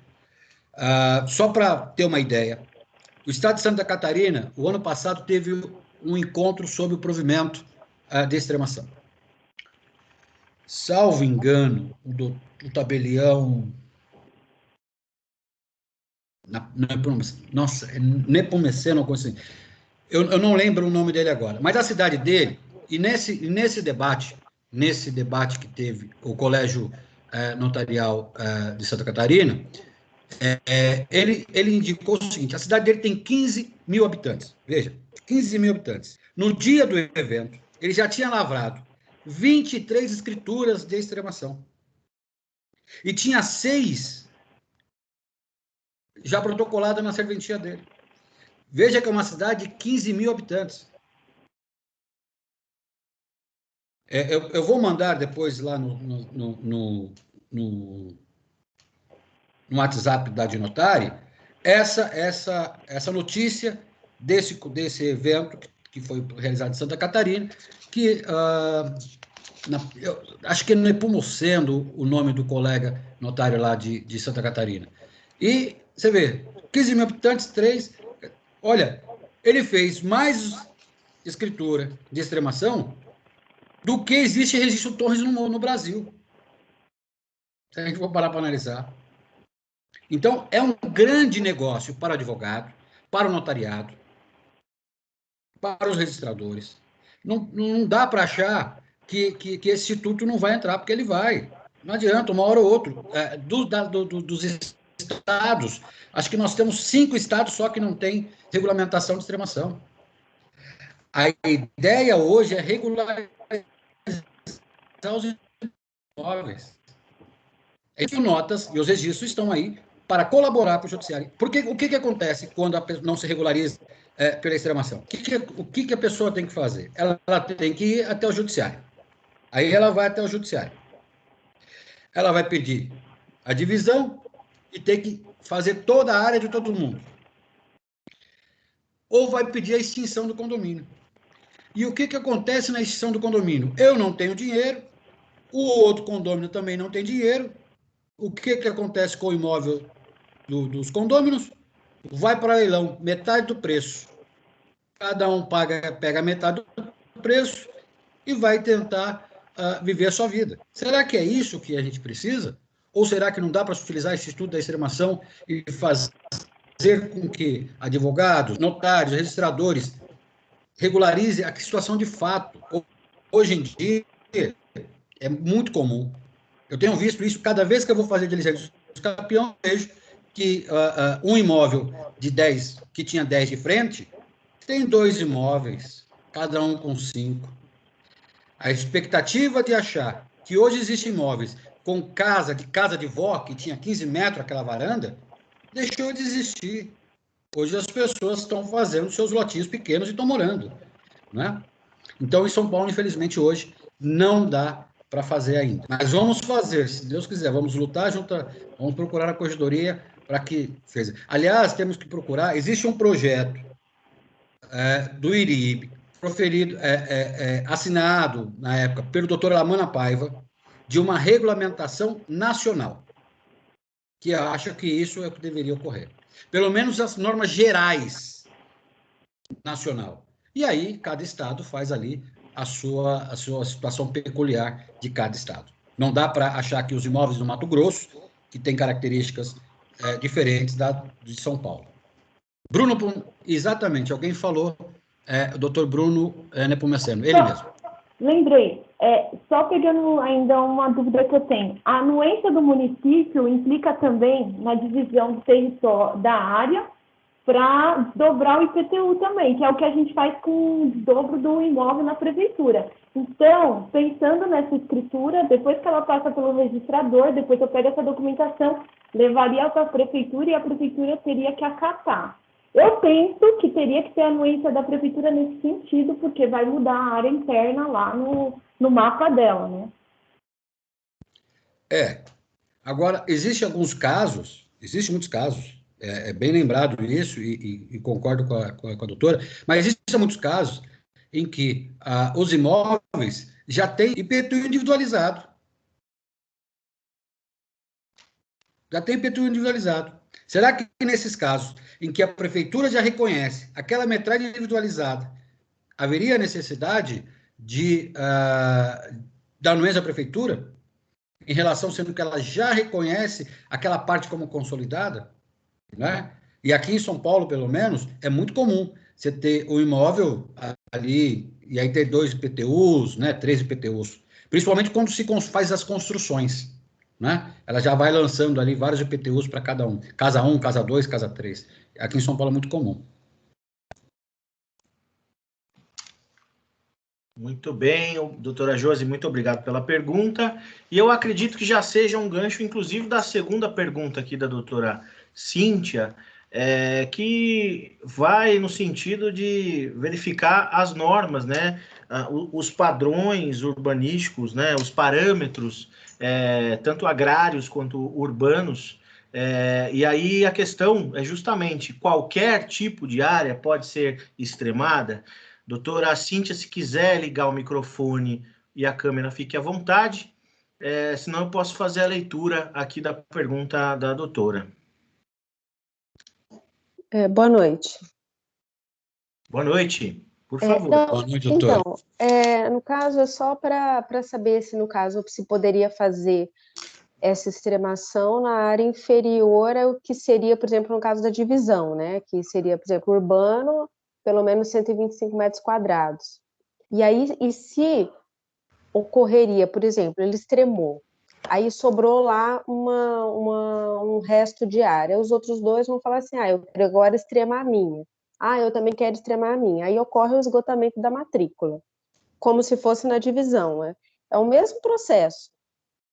B: Só para ter uma ideia, o Estado de Santa Catarina, o ano passado, teve um encontro sobre o provimento de extremação. salvo engano, o tabelião... Nossa, é Nepomuceno, ou coisa assim. Eu não lembro o nome dele agora, mas a cidade dele, e nesse debate que teve o Colégio Notarial de Santa Catarina, ele indicou o seguinte: a cidade dele tem 15 mil habitantes. Veja, 15 mil habitantes. No dia do evento, ele já tinha lavrado 23 escrituras de extremação. E tinha 6 já protocoladas na serventia dele. Veja que é uma cidade de 15 mil habitantes. Eu vou mandar depois lá no WhatsApp da Dinotari essa notícia desse evento que foi realizado em Santa Catarina, que eu acho que é Nepomuceno o nome do colega notário lá de Santa Catarina. E você vê, 15 mil habitantes, 3. Olha, ele fez mais escritura de extremação do que existe registro Torres no Brasil. Se a gente for parar para analisar. Então, é um grande negócio para o advogado, para o notariado, para os registradores. Não dá para achar que esse instituto não vai entrar, porque ele vai. Não adianta, uma hora ou outra. Dos estados, acho que nós temos 5 estados só que não tem regulamentação de extremação. A ideia hoje é regularizar os imóveis. As notas e os registros estão aí para colaborar para o judiciário. Porque o que acontece quando não se regulariza pela extremação? O que a pessoa tem que fazer? Ela tem que ir até o judiciário. Aí ela vai até o judiciário. Ela vai pedir a divisão e tem que fazer toda a área de todo mundo. Ou vai pedir a extinção do condomínio. E o que acontece na extinção do condomínio? Eu não tenho dinheiro, o outro condomínio também não tem dinheiro. O que acontece com o imóvel dos condôminos? Vai para leilão, metade do preço. Cada um pega metade do preço e vai tentar viver a sua vida. Será que é isso que a gente precisa? Ou será que não dá para utilizar esse estudo da extremação e fazer com que advogados, notários, registradores regularizem a situação de fato? Hoje em dia, é muito comum. Eu tenho visto isso cada vez que eu vou fazer diligência dos campeões, vejo que um imóvel de 10, que tinha 10 de frente, tem 2 imóveis, cada um com 5. A expectativa de achar que hoje existem imóveis com casa de vó, que tinha 15 metros aquela varanda, deixou de existir. Hoje as pessoas estão fazendo seus lotinhos pequenos e estão morando, né? Então, em São Paulo, infelizmente, hoje, não dá para fazer ainda. Mas vamos fazer, se Deus quiser, vamos lutar junto, vamos procurar a corregedoria para que seja. Aliás, temos que procurar, existe um projeto do IRIB, proferido, assinado, na época, pelo doutor Lamana Paiva, de uma regulamentação nacional, que acha que isso é o que deveria ocorrer. Pelo menos as normas gerais nacional. E aí, cada estado faz ali a sua situação peculiar de cada estado. Não dá para achar que os imóveis do Mato Grosso, que têm características diferentes de São Paulo. Bruno, exatamente, alguém falou, o doutor Bruno Nepomuceno, ele mesmo.
D: Lembrei, só pegando ainda uma dúvida que eu tenho. A anuência do município implica também na divisão do território da área para dobrar o IPTU também, que é o que a gente faz com o dobro do imóvel na prefeitura. Então, pensando nessa escritura, depois que ela passa pelo registrador, depois eu pego essa documentação, levaria para a prefeitura e a prefeitura teria que acatar. Eu penso que teria que ter anuência da prefeitura nesse sentido, porque vai mudar a área interna lá no mapa dela, né?
B: Agora, existem muitos casos, é bem lembrado isso, e concordo com a doutora, mas existem muitos casos em que os imóveis já têm IPTU individualizado. Será que nesses casos em que a prefeitura já reconhece aquela metragem individualizada, haveria necessidade de da anuência da prefeitura, em relação, sendo que ela já reconhece aquela parte como consolidada, né? E aqui em São Paulo, pelo menos, é muito comum você ter o imóvel ali, e aí ter 2 IPTUs, né? 3 IPTUs, principalmente quando se faz as construções, né? Ela já vai lançando ali vários IPTUs para cada um. Casa 1, casa 2, casa 3. Aqui em São Paulo é muito comum.
A: Muito bem, doutora Josi, muito obrigado pela pergunta. E eu acredito que já seja um gancho, inclusive, da segunda pergunta aqui da doutora Cíntia, que vai no sentido de verificar as normas, né? Os padrões urbanísticos, né? Os parâmetros, tanto agrários quanto urbanos. E aí a questão é justamente qualquer tipo de área pode ser extremada. Doutora Cíntia, se quiser ligar o microfone e a câmera, fique à vontade. Senão eu posso fazer a leitura aqui da pergunta da doutora.
E: Boa noite.
A: Boa noite, por favor.
B: Boa noite, doutora.
E: Então, no caso, é só para saber se, no caso, se poderia fazer essa extremação na área inferior ao que seria, por exemplo, no caso da divisão, né? Que seria, por exemplo, urbano, pelo menos 125 metros quadrados. E aí, e se ocorreria, por exemplo, ele extremou, aí sobrou lá um resto de área, os outros dois vão falar assim, eu quero agora extremar a minha. Eu também quero extremar a minha. Aí ocorre o esgotamento da matrícula, como se fosse na divisão. É o mesmo processo.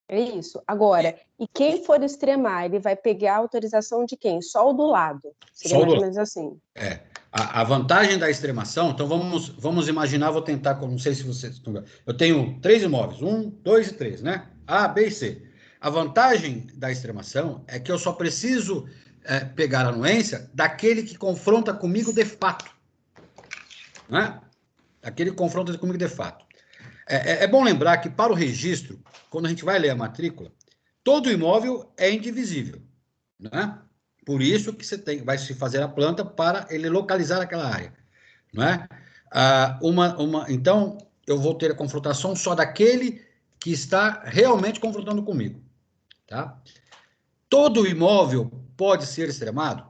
E: É isso. Agora, e quem for extremar, ele vai pegar a autorização de quem? Só o do lado. Seria mais ou menos assim.
B: A vantagem da extremação, então vamos imaginar, vou tentar, não sei se vocês... Eu tenho 3 imóveis, 1, 2 e 3, né? A, B e C. A vantagem da extremação é que eu só preciso pegar a anuência daquele que confronta comigo de fato. Né? Aquele que confronta comigo de fato. É bom lembrar que para o registro, quando a gente vai ler a matrícula, todo imóvel é indivisível, né? Por isso que vai se fazer a planta para ele localizar aquela área, não é? Então, eu vou ter a confrontação só daquele que está realmente confrontando comigo, tá? Todo imóvel pode ser extremado?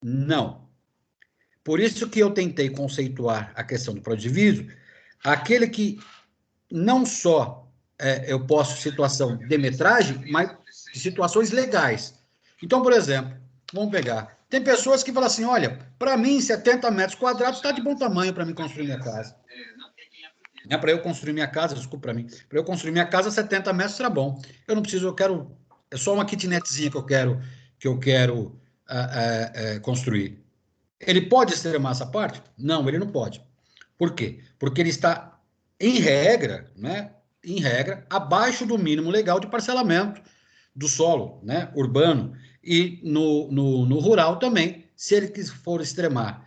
B: Não. Por isso que eu tentei conceituar a questão do prodiviso, aquele que não só eu posso situação de metragem, mas de situações legais. Então, por exemplo, vamos pegar, tem pessoas que falam assim, olha, para mim 70 metros quadrados está de bom tamanho para mim construir minha casa. Para eu construir minha casa, desculpa, para eu construir minha casa 70 metros será bom. Eu não preciso, é só uma kitnetzinha que eu quero construir. Ele pode extremar essa parte? Não, ele não pode. Por quê? Porque ele está em regra, né, abaixo do mínimo legal de parcelamento do solo, né, urbano, e no rural também, se ele for extremar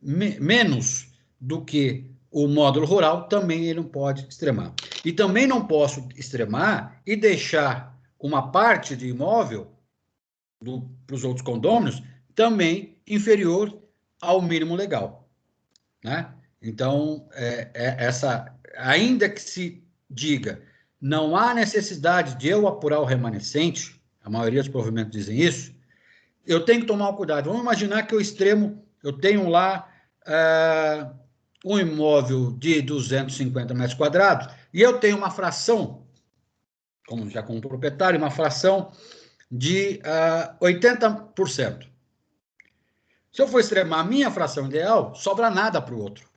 B: menos do que o módulo rural, também ele não pode extremar. E também não posso extremar e deixar uma parte de imóvel para os outros condôminos também inferior ao mínimo legal, né? Então, ainda que se diga, não há necessidade de eu apurar o remanescente, a maioria dos provimentos dizem isso, eu tenho que tomar um cuidado. Vamos imaginar que eu tenho lá um imóvel de 250 metros quadrados e eu tenho uma fração, como proprietário, uma fração de 80%. Se eu for extremar a minha fração ideal, sobra nada para o outro.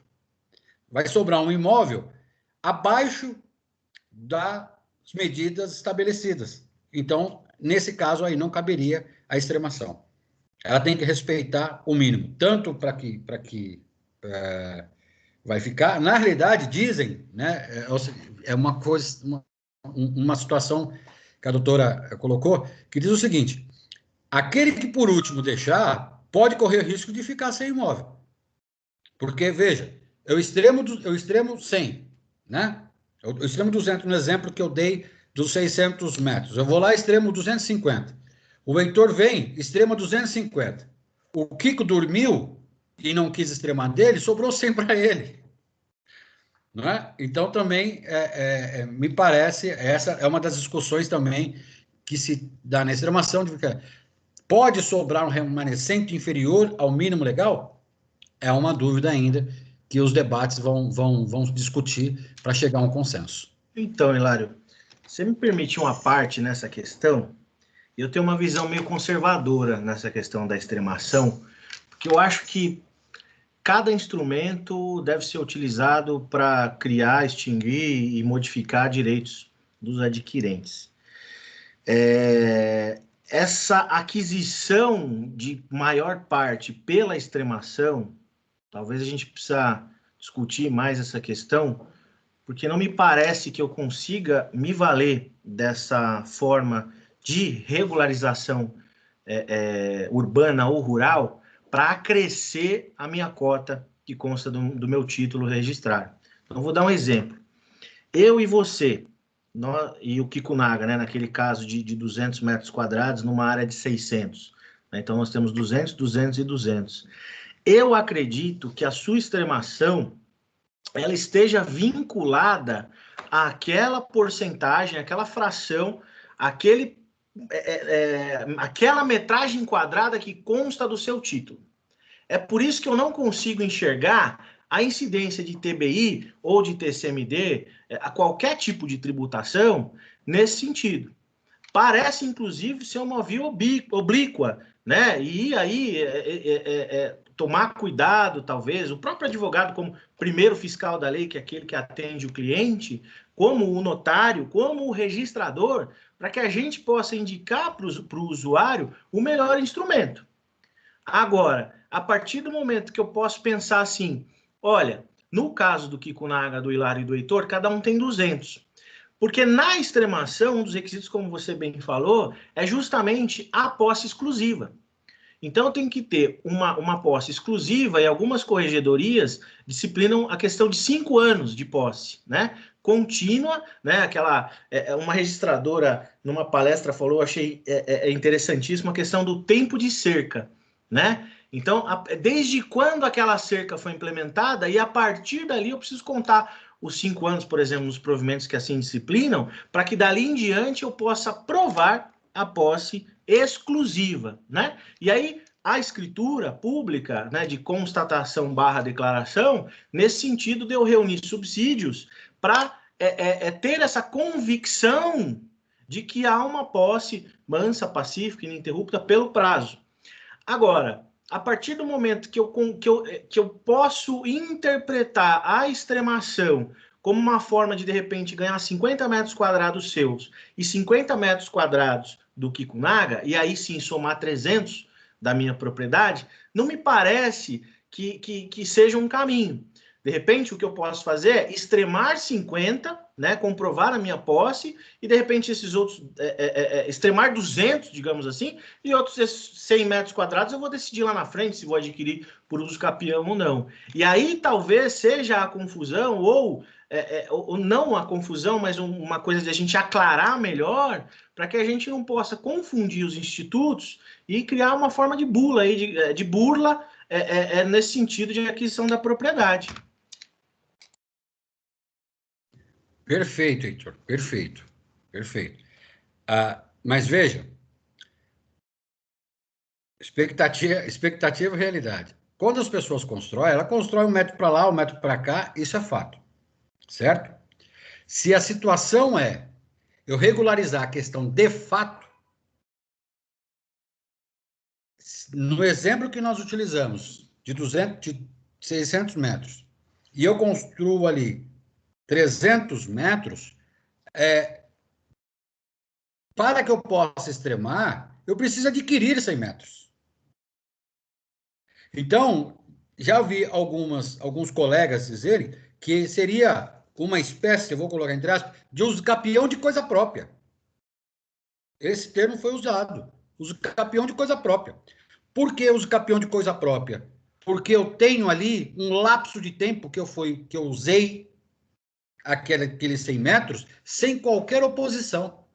B: Vai sobrar um imóvel abaixo das medidas estabelecidas. Então, nesse caso aí, não caberia a extremação. Ela tem que respeitar o mínimo, tanto para que vai ficar... Na realidade, dizem, né, é uma coisa, uma situação que a doutora colocou, que diz o seguinte, aquele que por último deixar pode correr risco de ficar sem imóvel. Porque, veja, eu extremo 100, né? Eu extremo 200, no exemplo que eu dei dos 600 metros. Eu vou lá e extremo 250. O Heitor vem, extrema 250. O Kiko dormiu e não quis extremar dele, sobrou 100 para ele. não é? Então, também, me parece, essa é uma das discussões também que se dá na extremação, de que pode sobrar um remanescente inferior ao mínimo legal? É uma dúvida ainda que os debates vão discutir para chegar a um consenso.
A: Então, Hilário, você me permite uma parte nessa questão? Eu tenho uma visão meio conservadora nessa questão da extremação, porque eu acho que cada instrumento deve ser utilizado para criar, extinguir e modificar direitos dos adquirentes. Essa aquisição de maior parte pela extremação, talvez a gente precisa discutir mais essa questão, porque não me parece que eu consiga me valer dessa forma de regularização urbana ou rural para acrescer a minha cota que consta do meu título registrado. Então, vou dar um exemplo. Eu e você, e o Kikunaga, né, naquele caso de 200 metros quadrados numa área de 600. Né, então, nós temos 200, 200 e 200. Eu acredito que a sua extremação ela esteja vinculada àquela porcentagem, àquela fração, aquela metragem quadrada que consta do seu título. É por isso que eu não consigo enxergar a incidência de TBI ou de TCMD, a qualquer tipo de tributação, nesse sentido. Parece, inclusive, ser uma via oblíqua, né? E aí tomar cuidado, talvez, o próprio advogado, como primeiro fiscal da lei, que é aquele que atende o cliente, como o notário, como o registrador, para que a gente possa indicar para o usuário o melhor instrumento. Agora, a partir do momento que eu posso pensar assim, olha, no caso do Kikunaga, do Hilário e do Heitor, cada um tem 200. Porque na extremação, um dos requisitos, como você bem falou, é justamente a posse exclusiva. Então, eu tenho que ter uma posse exclusiva e algumas corregedorias disciplinam a questão de 5 anos de posse, né? Contínua, né? Uma registradora, numa palestra, falou, achei interessantíssimo, a questão do tempo de cerca, né? Então, desde quando aquela cerca foi implementada e a partir dali eu preciso contar os 5 anos, por exemplo, nos provimentos que assim disciplinam, para que dali em diante eu possa provar a posse exclusiva, né? E aí a escritura pública, né, de constatação / declaração, nesse sentido de eu reunir subsídios para ter essa convicção de que há uma posse mansa, pacífica, ininterrupta pelo prazo. Agora, a partir do momento que eu posso interpretar a extremação como uma forma de repente, ganhar 50 metros quadrados seus e 50 metros quadrados do Kikunaga, e aí sim somar 300 da minha propriedade, não me parece que seja um caminho. De repente, o que eu posso fazer é extremar 50, né, comprovar a minha posse, e de repente esses outros, extremar 200, digamos assim, e outros 100 metros quadrados eu vou decidir lá na frente se vou adquirir por uso capião ou não. E aí talvez seja a confusão, ou não a confusão, mas uma coisa de a gente aclarar melhor, para que a gente não possa confundir os institutos e criar uma forma de bula, de burla, nesse sentido de aquisição da propriedade.
B: Perfeito, Heitor, perfeito, perfeito. Mas veja, expectativa e realidade. Quando as pessoas constroem, ela constrói 1 metro para lá, 1 metro para cá, isso é fato, certo? Se a situação é eu regularizar a questão de fato, no exemplo que nós utilizamos, de 600 metros, e eu construo ali 300 metros, para que eu possa extremar, eu preciso adquirir 100 metros. Então, já vi alguns colegas dizerem que seria uma espécie, eu vou colocar entre aspas, de uso capião de coisa própria. Esse termo foi usado, uso capião de coisa própria. Por que uso capião de coisa própria? Porque eu tenho ali um lapso de tempo que eu usei aqueles 100 metros sem qualquer oposição.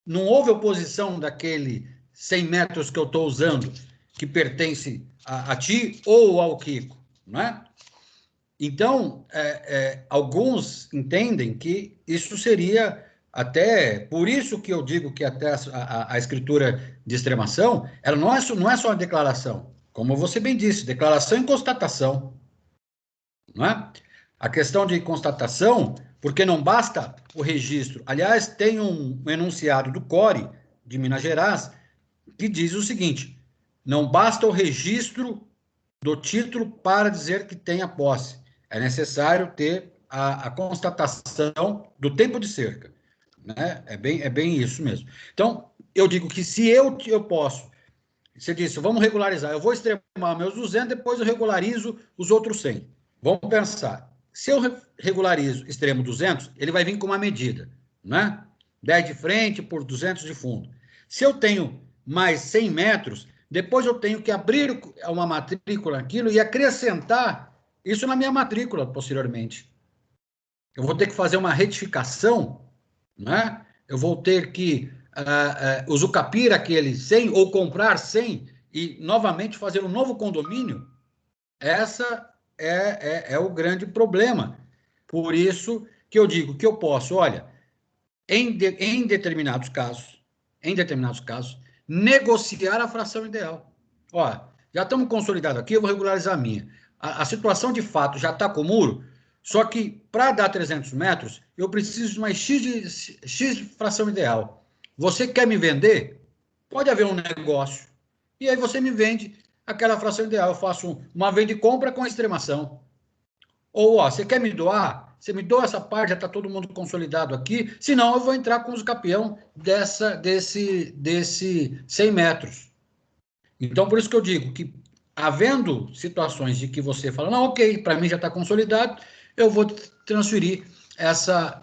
B: Não houve oposição daquele 100 metros que eu estou usando, que pertence a ti ou ao Kiko, não é? Então, alguns entendem que isso seria até... Por isso que eu digo que até a escritura de extremação, ela não é só uma declaração. Como você bem disse, declaração e constatação. Não é? A questão de constatação, porque não basta o registro. Aliás, tem um enunciado do CORE, de Minas Gerais, que diz o seguinte: não basta o registro do título para dizer que tem a posse. É necessário ter a constatação do tempo de cerca. Né? É bem isso mesmo. Então, eu digo que se eu posso, você disse, vamos regularizar, eu vou extremar meus 200, depois eu regularizo os outros 100. Vamos pensar, se eu regularizo extremo 200, ele vai vir com uma medida, né? 10 de frente por 200 de fundo. Se eu tenho mais 100 metros, depois eu tenho que abrir uma matrícula naquilo e acrescentar isso na minha matrícula posteriormente. Eu vou ter que fazer uma retificação, né? Eu vou ter que usucapir aquele 100 ou comprar 100 e novamente fazer um novo condomínio. Essa é o grande problema. Por isso que eu digo que eu posso, olha, em determinados casos, negociar a fração ideal. Ó, já estamos consolidados aqui, eu vou regularizar a minha. A situação de fato já está com o muro, só que para dar 300 metros, eu preciso de mais X de fração ideal. Você quer me vender? Pode haver um negócio. E aí você me vende aquela fração ideal. Eu faço uma venda e compra com extremação. Ou, ó, você quer me doar? Você me doa essa parte, já está todo mundo consolidado aqui. Senão, eu vou entrar com os campeão desse 100 metros. Então, por isso que eu digo que, havendo situações de que você fala, não, ok, para mim já está consolidado, eu vou transferir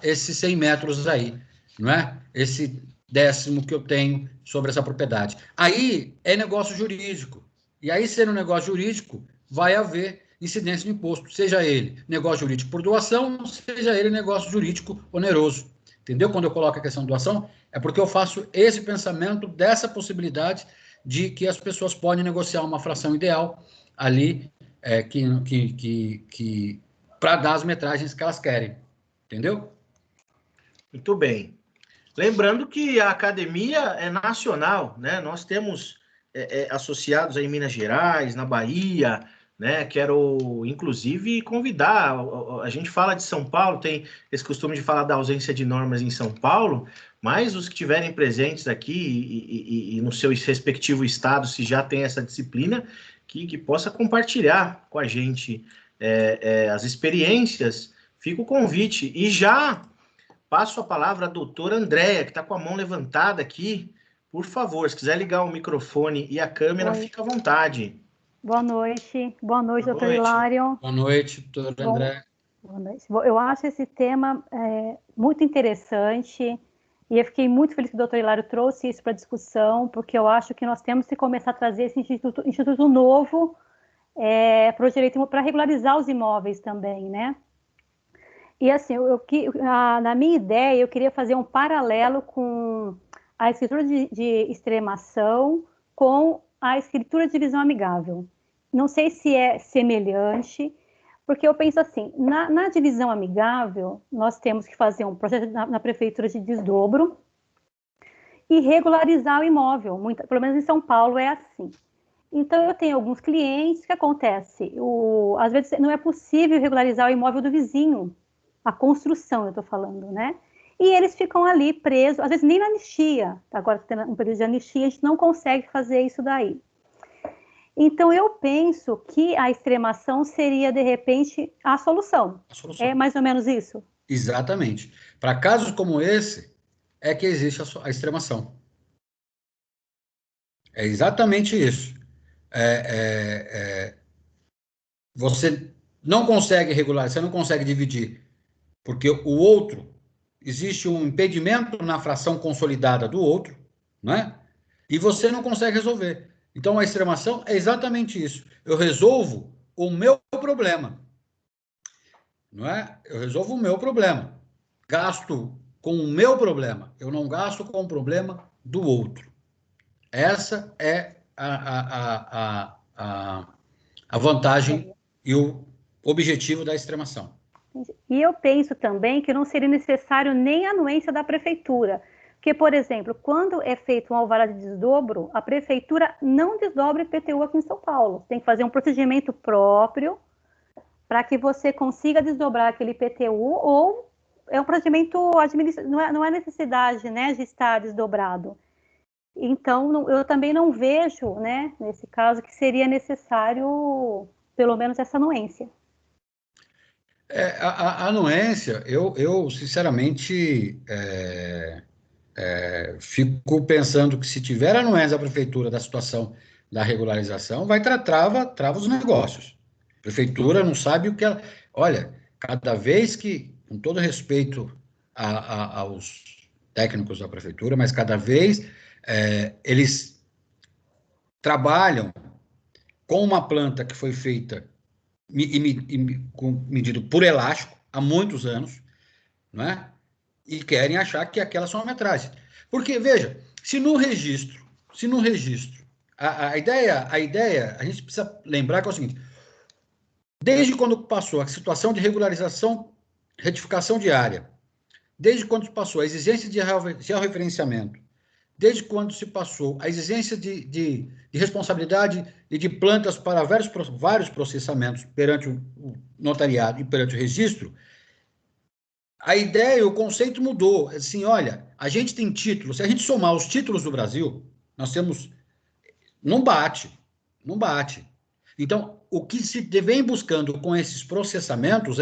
B: esses 100 metros aí, não é? Esse décimo que eu tenho sobre essa propriedade. Aí é negócio jurídico. E aí, sendo um negócio jurídico, vai haver incidência de imposto, seja ele negócio jurídico por doação, seja ele negócio jurídico oneroso. Entendeu? Quando eu coloco a questão de doação, é porque eu faço esse pensamento dessa possibilidade de que as pessoas podem negociar uma fração ideal ali para dar as metragens que elas querem. Entendeu?
A: Muito bem. Lembrando que a academia é nacional, né? Nós temos associados aí em Minas Gerais, na Bahia, né? Quero, inclusive, convidar. A gente fala de São Paulo, tem esse costume de falar da ausência de normas em São Paulo, mas os que estiverem presentes aqui e no seu respectivo estado, se já tem essa disciplina, que possa compartilhar com a gente as experiências. Fica o convite. E já passo a palavra à doutora Andréia, que está com a mão levantada aqui. Por favor, se quiser ligar o microfone e a câmera, fica à vontade.
F: Boa noite, doutor Hilário.
B: Boa noite, doutora Andréia.
F: Boa noite. Eu acho esse tema muito interessante e eu fiquei muito feliz que o doutor Hilário trouxe isso para discussão, porque eu acho que nós temos que começar a trazer esse instituto novo para o direito, para regularizar os imóveis também, né? E assim, na minha ideia, eu queria fazer um paralelo com a escritura de extremação com a escritura de divisão amigável. Não sei se é semelhante, porque eu penso assim, na divisão amigável, nós temos que fazer um processo na prefeitura de desdobro e regularizar o imóvel. Pelo menos em São Paulo é assim. Então, eu tenho alguns clientes que acontece, às vezes não é possível regularizar o imóvel do vizinho, a construção, eu estou falando, né? E eles ficam ali presos, às vezes nem na anistia. Agora, tem um período de anistia, a gente não consegue fazer isso daí. Então, eu penso que a extremação seria, de repente, a solução. É mais ou menos isso?
B: Exatamente. Para casos como esse, é que existe a extremação. É exatamente isso. Você não consegue regularizar, você não consegue dividir, porque o outro, existe um impedimento na fração consolidada do outro, né? E você não consegue resolver. Então, a extremação é exatamente isso. Eu resolvo o meu problema, não é? Eu resolvo o meu problema. Gasto com o meu problema. Eu não gasto com o problema do outro. Essa é a vantagem e objetivo da extremação.
F: E eu penso também que não seria necessário nem a anuência da prefeitura, porque, por exemplo, quando é feito um alvará de desdobro, a prefeitura não desdobra IPTU aqui em São Paulo. Tem que fazer um procedimento próprio para que você consiga desdobrar aquele IPTU, ou é um procedimento administrativo, não é necessidade, né, de estar desdobrado. Então, eu também não vejo, né, nesse caso, que seria necessário, pelo menos, essa anuência.
B: A anuência, eu sinceramente fico pensando que se tiver anuência da prefeitura da situação da regularização, trava os negócios. A prefeitura não sabe o que ela... Olha, cada vez que, com todo respeito aos técnicos da prefeitura, mas cada vez eles trabalham com uma planta que foi feita medido por elástico há muitos anos, não é? E querem achar que aquelas são a metragem. Porque, veja, se no registro, a ideia, a gente precisa lembrar que é o seguinte, desde quando passou a situação de regularização, retificação diária, desde quando passou a exigência de georreferenciamento, desde quando se passou a exigência de responsabilidade e de plantas para vários processamentos perante o notariado e perante o registro, a ideia, o conceito mudou. Assim, olha, a gente tem títulos, se a gente somar os títulos do Brasil, nós temos... Não bate. Então, o que se vem buscando com esses processamentos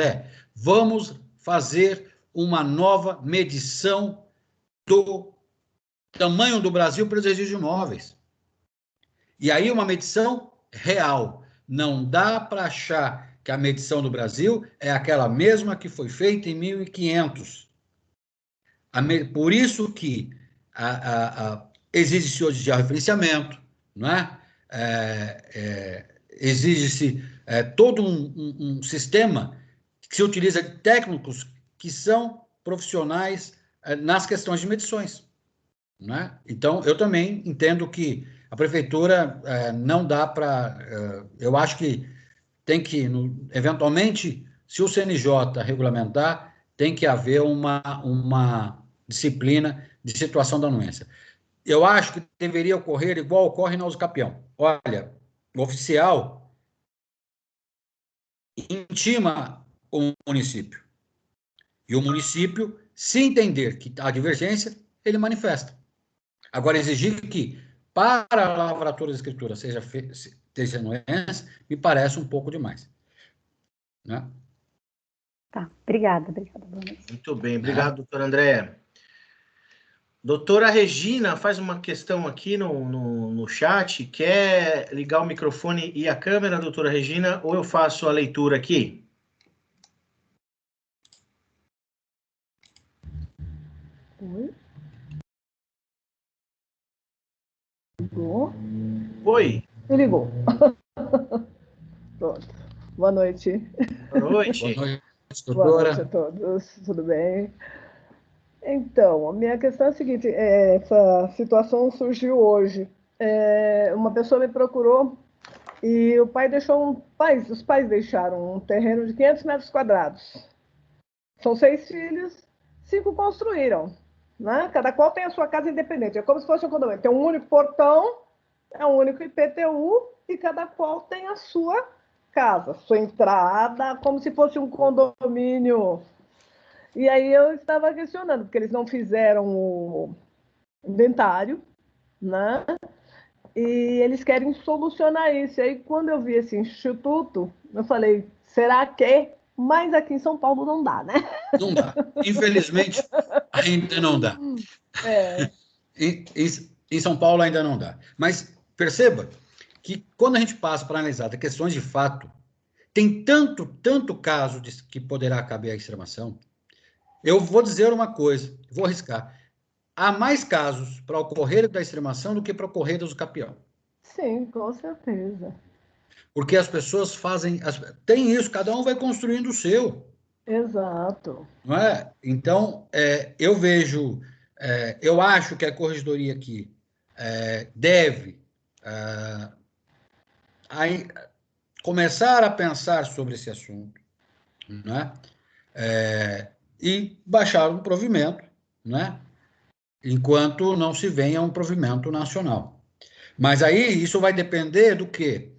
B: vamos fazer uma nova medição do tamanho do Brasil para os registros de imóveis. E aí uma medição real. Não dá para achar que a medição do Brasil é aquela mesma que foi feita em 1500. Por isso que exige-se hoje georreferenciamento, não é? Exige-se todo um sistema que se utiliza de técnicos que são profissionais nas questões de medições. Né? Então, eu também entendo que a prefeitura não dá para... eu acho que tem que, eventualmente, se o CNJ regulamentar, tem que haver uma disciplina de situação da anuência. Eu acho que deveria ocorrer igual ocorre na usucapião. Olha, o oficial intima o município. E o município, se entender que há divergência, ele manifesta. Agora, exigir que para a lavratura da escritura seja anuência, me parece um pouco demais. Né?
F: Tá, obrigada.
A: Muito bem, obrigado, doutor André. Doutora Regina faz uma questão aqui no chat, quer ligar o microfone e a câmera, doutora Regina, ou eu faço a leitura aqui?
G: Oi? Ligou?
A: Oi.
G: Me ligou. Pronto. Boa noite.
A: Boa noite.
B: Boa noite, doutora.
G: Boa noite a todos. Tudo bem? Então, a minha questão é a seguinte, essa situação surgiu hoje. Uma pessoa me procurou e o pai deixou os pais deixaram um terreno de 500 metros quadrados. São 6 filhos, 5 construíram. Né? Cada qual tem a sua casa independente. É como se fosse um condomínio. Tem um único portão, é um único IPTU e cada qual tem a sua casa, sua entrada, como se fosse um condomínio. E aí eu estava questionando, porque eles não fizeram o inventário, né? E eles querem solucionar isso. E aí, quando eu vi esse instituto, eu falei, será que... Mas aqui em São Paulo não dá, né?
B: Não dá. Infelizmente, ainda não dá. Em São Paulo ainda não dá. Mas perceba que quando a gente passa para analisar questões de fato, tem tanto caso que poderá caber à extremação. Eu vou dizer uma coisa, vou arriscar. Há mais casos para ocorrer da extremação do que para ocorrer do usucapião.
G: Sim, com certeza.
B: Porque as pessoas tem isso, cada um vai construindo o seu.
G: Exato.
B: Não é? Então, eu acho que a corregedoria aqui deve começar a pensar sobre esse assunto, né? E baixar um provimento, né? Enquanto não se venha um provimento nacional. Mas aí isso vai depender do quê?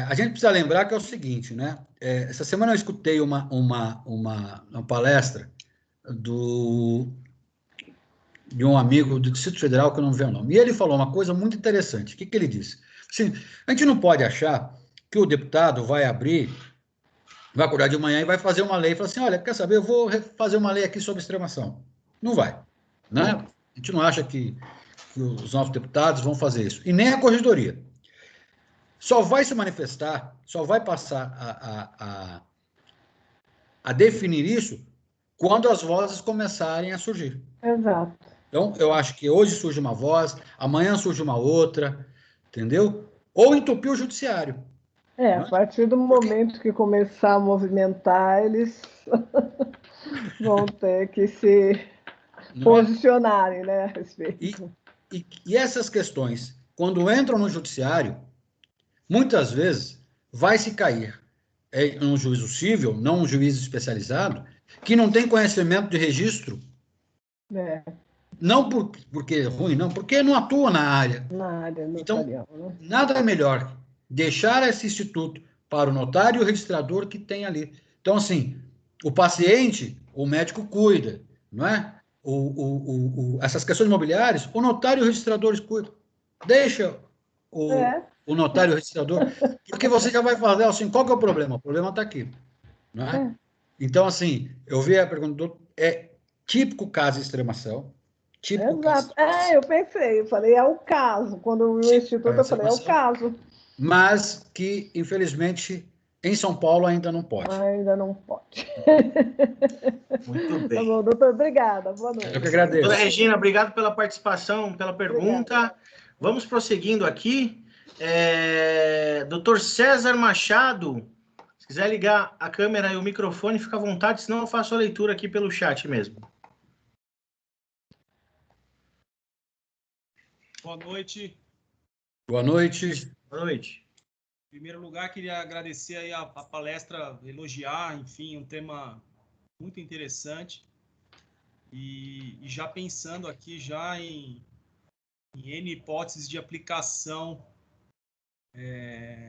B: A gente precisa lembrar que é o seguinte, né? Essa semana eu escutei uma palestra de um amigo do Distrito Federal, que eu não vi o nome, e ele falou uma coisa muito interessante. O que ele disse? Assim, a gente não pode achar que o deputado vai acordar de manhã e vai fazer uma lei e falar assim, olha, quer saber, eu vou fazer uma lei aqui sobre extremação. Não vai, né? A gente não acha que os nossos deputados vão fazer isso. E nem a corregedoria. Só vai se manifestar, só vai passar a definir isso quando as vozes começarem a surgir.
G: Exato.
B: Então, eu acho que hoje surge uma voz, amanhã surge uma outra, entendeu? Ou entupir o judiciário.
G: A partir do momento que começar a movimentar, eles vão ter que se posicionarem, né, a respeito.
B: E essas questões, quando entram no judiciário, muitas vezes vai se cair em um juízo civil, não um juiz especializado, que não tem conhecimento de registro. Não porque é ruim, não, porque não atua na área. Então, nada é melhor deixar esse instituto para o notário e o registrador que tem ali. Então, assim, o paciente, o médico cuida, não é? Essas questões imobiliárias, o notário e o registrador cuidam. Deixa o notário e o registrador, porque você já vai fazer assim, qual que é o problema? O problema está aqui. Não é? Então, assim, eu vi a pergunta, é típico caso de extremação.
G: Exato. Eu pensei, eu falei, é o caso. Quando o Instituto, eu falei, é o caso.
B: Mas que, infelizmente, em São Paulo ainda não pode.
G: Ainda não pode.
A: Muito bem.
G: Tá bom, doutor, obrigada. Boa noite.
B: Eu que agradeço.
A: Doutora Regina, obrigado pela participação, pela pergunta. Obrigada. Vamos prosseguindo aqui. Doutor César Machado, se quiser ligar a câmera e o microfone, fica à vontade, senão eu faço a leitura aqui pelo chat mesmo.
H: Boa noite.
B: Boa noite.
A: Boa noite.
H: Em primeiro lugar, queria agradecer aí a palestra, elogiar, enfim, um tema muito interessante. E já pensando aqui já em N hipóteses de aplicação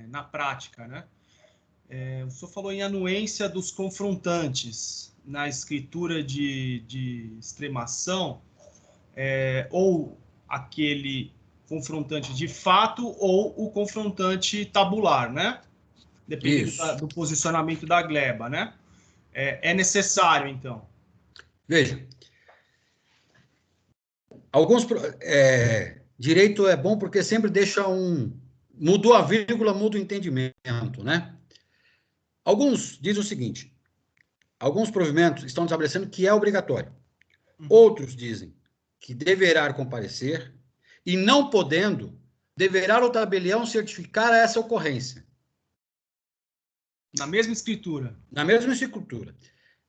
H: na prática, né? O senhor falou em anuência dos confrontantes na escritura de extremação, ou aquele confrontante de fato ou o confrontante tabular, né? Dependendo do posicionamento da gleba, né? É necessário, então.
B: Veja, direito é bom porque sempre deixa mudou a vírgula, muda o entendimento, né? Alguns dizem o seguinte, alguns provimentos estão estabelecendo que é obrigatório. Outros dizem que deverá comparecer e, não podendo, deverá o tabelião certificar essa ocorrência.
H: Na mesma escritura.
B: Na mesma escritura.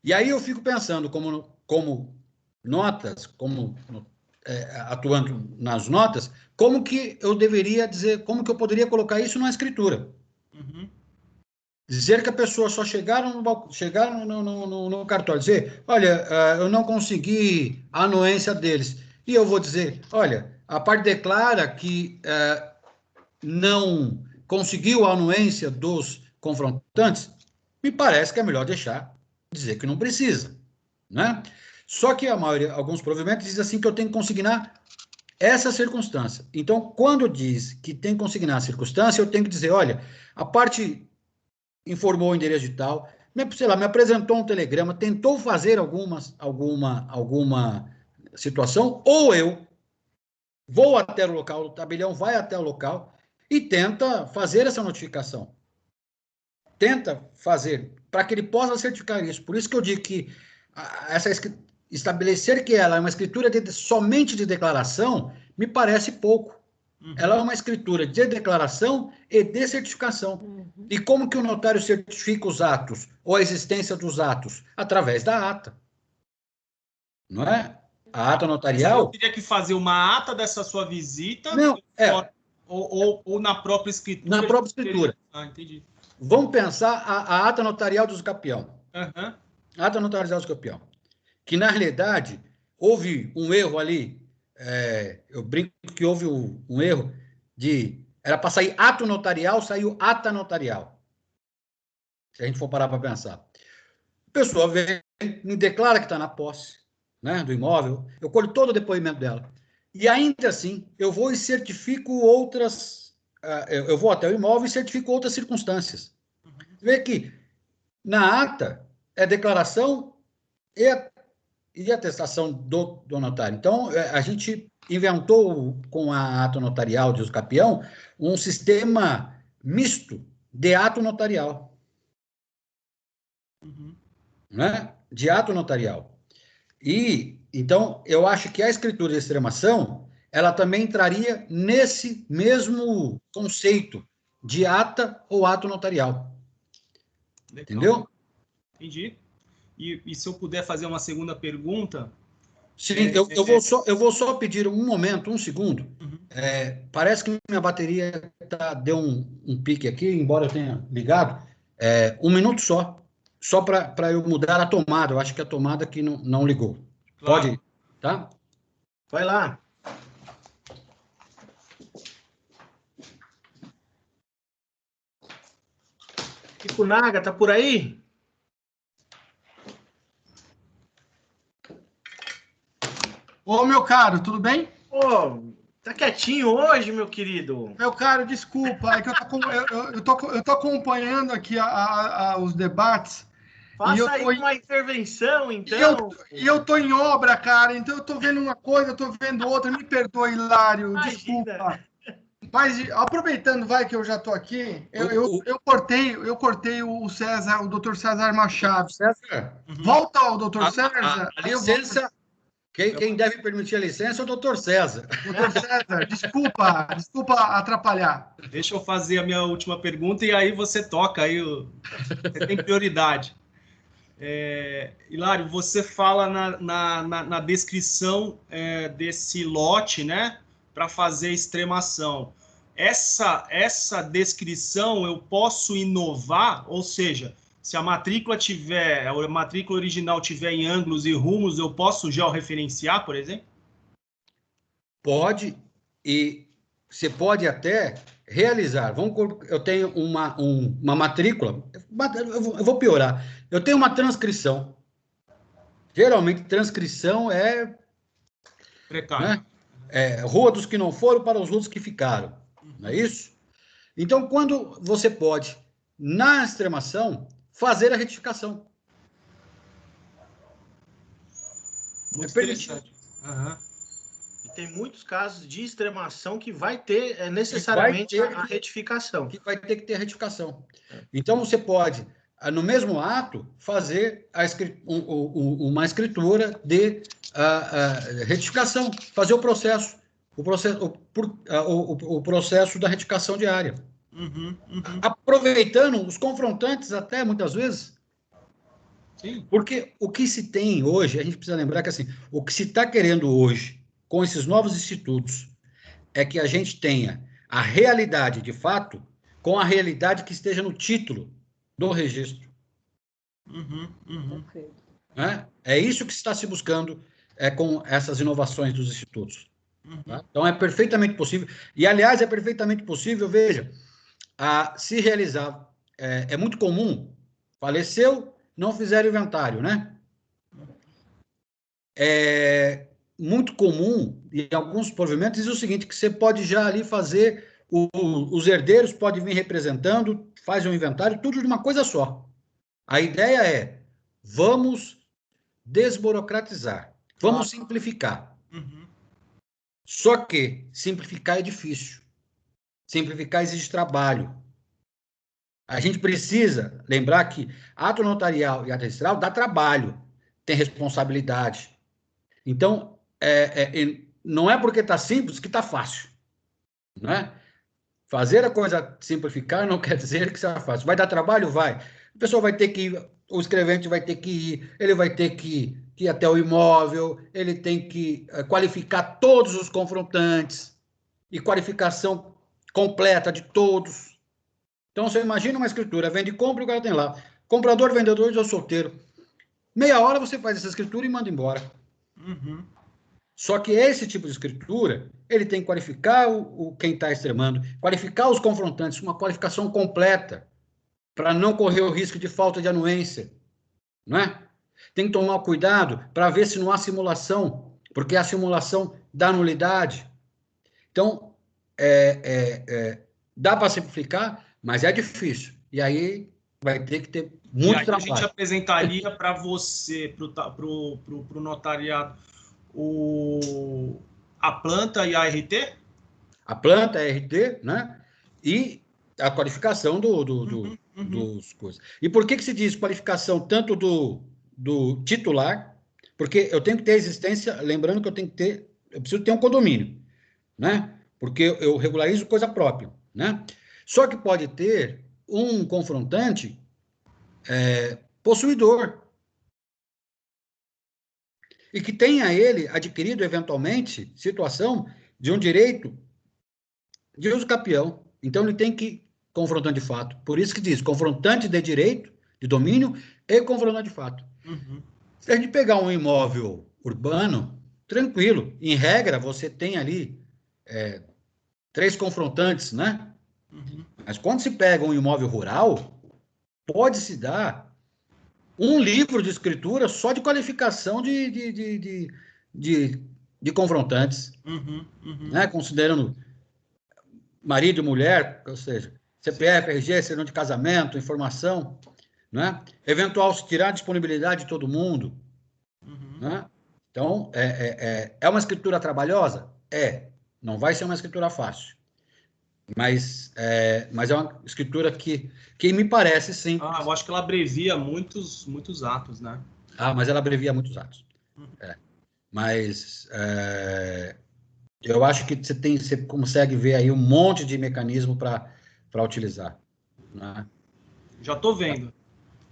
B: E aí eu fico pensando, como notas, atuando nas notas, como que eu deveria dizer, como que eu poderia colocar isso na escritura? Dizer que a pessoa só chegar no cartório, dizer, olha, eu não consegui a anuência deles. E eu vou dizer, olha, a parte declara que não conseguiu a anuência dos confrontantes, me parece que é melhor dizer que não precisa, né? Só que alguns provimentos dizem assim que eu tenho que consignar essa circunstância. Então, quando diz que tem que consignar a circunstância, eu tenho que dizer, olha, a parte informou o endereço de tal, sei lá, me apresentou um telegrama, tentou fazer alguma situação, ou eu vou até o local, o tabelião vai até o local e tenta fazer essa notificação. Tenta fazer, para que ele possa certificar isso. Por isso que eu digo que estabelecer que ela é uma escritura somente de declaração, me parece pouco. Ela é uma escritura de declaração e de certificação. E como que o notário certifica os atos, ou a existência dos atos? Através da ata. Não é? A ata notarial...
H: Eu teria que fazer uma ata dessa sua visita?
B: Não,
H: ou na própria escritura?
B: Na própria escritura.
H: Entendi.
B: vamos pensar a ata notarial do usucapião.
H: Uhum.
B: Ata notarial do usucapião. Que, na realidade, houve um erro ali, eu brinco que houve um erro era para sair ato notarial, saiu ata notarial. Se a gente for parar para pensar. A pessoa vem, me declara que está na posse, né, do imóvel, eu colho todo o depoimento dela. E ainda assim, eu vou e certifico outras... eu vou até o imóvel e certifico outras circunstâncias. Vê que na ata é declaração e atestação do notário. Então, a gente inventou, com a ata notarial de usucapião, um sistema misto de ato notarial. Né? De ato notarial. E, então, eu acho que a escritura de extremação, ela também entraria nesse mesmo conceito de ata ou ato notarial.
H: Legal.
B: Entendeu?
H: Entendi. E se eu puder fazer uma segunda pergunta?
B: Sim, eu vou só pedir um momento, um segundo. Uhum. Parece que minha bateria deu um pique aqui, embora eu tenha ligado. Um minuto só para eu mudar a tomada. Eu acho que a tomada aqui não ligou. Claro. Pode, tá?
A: Vai lá. Kiko Naga, tá por aí?
I: Ô, meu caro, tudo bem?
A: Ô, tá quietinho hoje, meu querido?
I: Meu caro, desculpa, é que eu tô acompanhando aqui os debates.
A: Faça aí uma intervenção, então.
I: E eu tô em obra, cara, então eu tô vendo uma coisa, eu tô vendo outra. Me perdoe, Hilário,
A: Imagina.
I: Desculpa. Mas, aproveitando, vai, que eu já tô aqui, eu cortei o César, o doutor César Machado.
B: César?
I: Volta ao doutor César.
B: A licença... Quem deve permitir a licença é o doutor César.
I: Doutor César, desculpa atrapalhar.
H: Deixa eu fazer a minha última pergunta e aí você toca, aí você tem prioridade. Hilário, você fala na descrição desse lote, né, para fazer extremação. Essa descrição eu posso inovar, ou seja, se a matrícula original tiver em ângulos e rumos, eu posso georreferenciar, por exemplo?
B: Pode, e você pode até realizar. Eu tenho uma matrícula, eu vou piorar. Eu tenho uma transcrição. Geralmente, transcrição é...
H: Precário.
B: Né? Rua dos que não foram para os outros que ficaram. Não é isso? Então, quando você pode, na extremação, fazer a retificação.
H: Muito interessante.
A: Uhum. E tem muitos casos de extremação que vai ter necessariamente a retificação.
B: Que vai ter que ter a retificação. Então, você pode, no mesmo ato, fazer uma escritura de retificação, fazer o processo da retificação diária.
H: Uhum.
B: Aproveitando os confrontantes até, muitas vezes.
H: Sim.
B: Porque o que se tem hoje, a gente precisa lembrar que assim, o que se está querendo hoje, com esses novos institutos, é que a gente tenha a realidade de fato com a realidade que esteja no título do registro. Né? É isso que está se buscando com essas inovações dos institutos. Tá? Então, é perfeitamente possível. E, aliás, é perfeitamente possível, veja, se realizar. É muito comum, faleceu, não fizeram inventário, né? É muito comum, em alguns provimentos, diz o seguinte, que você pode já ali fazer, os herdeiros podem vir representando, faz um inventário, tudo de uma coisa só. A ideia é, vamos desburocratizar, vamos simplificar. Só que simplificar é difícil. Simplificar exige trabalho. A gente precisa lembrar que ato notarial e ato registral dá trabalho, tem responsabilidade. Então, não é porque está simples que está fácil. Né? Fazer a coisa simplificar não quer dizer que seja fácil. Vai dar trabalho? Vai. A pessoa vai ter que ir, o escrevente vai ter que ir, ele vai ter que ir até o imóvel, ele tem que qualificar todos os confrontantes e qualificação completa de todos. Então, você imagina uma escritura, vende e compra, o cara tem lá, comprador, vendedor ou solteiro. Meia hora você faz essa escritura e manda embora.
H: Uhum.
B: Só que esse tipo de escritura, ele tem que qualificar quem está extremando, qualificar os confrontantes, uma qualificação completa, para não correr o risco de falta de anuência, não é? Tem que tomar cuidado para ver se não há simulação, porque a simulação dá nulidade. Então, dá para simplificar, mas é difícil. E aí vai ter que ter muito trabalho.
H: A gente apresentaria para você, para o notariado, a planta e a RT?
B: A planta, a RT, né? E a qualificação dos coisas. E por que se diz qualificação tanto do titular? Porque eu tenho que ter existência, lembrando que eu preciso ter um condomínio, né? Porque eu regularizo coisa própria, né? Só que pode ter um confrontante possuidor e que tenha ele adquirido eventualmente situação de um direito de uso capião. Então ele tem que confrontante de fato. Por isso que diz confrontante de direito, de domínio e confrontante de fato.
H: Uhum.
B: Se a gente pegar um imóvel urbano, tranquilo. Em regra, você tem ali 3 confrontantes, né?
H: Uhum.
B: Mas quando se pega um imóvel rural, pode-se dar um livro de escritura só de qualificação de confrontantes,
H: Uhum.
B: né? Considerando marido e mulher, ou seja, CPF, RG, certidão de casamento, informação, né? Eventual se tirar a disponibilidade de todo mundo, né? Então, é uma escritura trabalhosa? Não vai ser uma escritura fácil. Mas é uma escritura que me parece, sim.
H: Eu acho que ela abrevia muitos atos, né?
B: Mas ela abrevia muitos atos. Mas eu acho que você consegue ver aí um monte de mecanismo para utilizar, né?
H: Já estou vendo.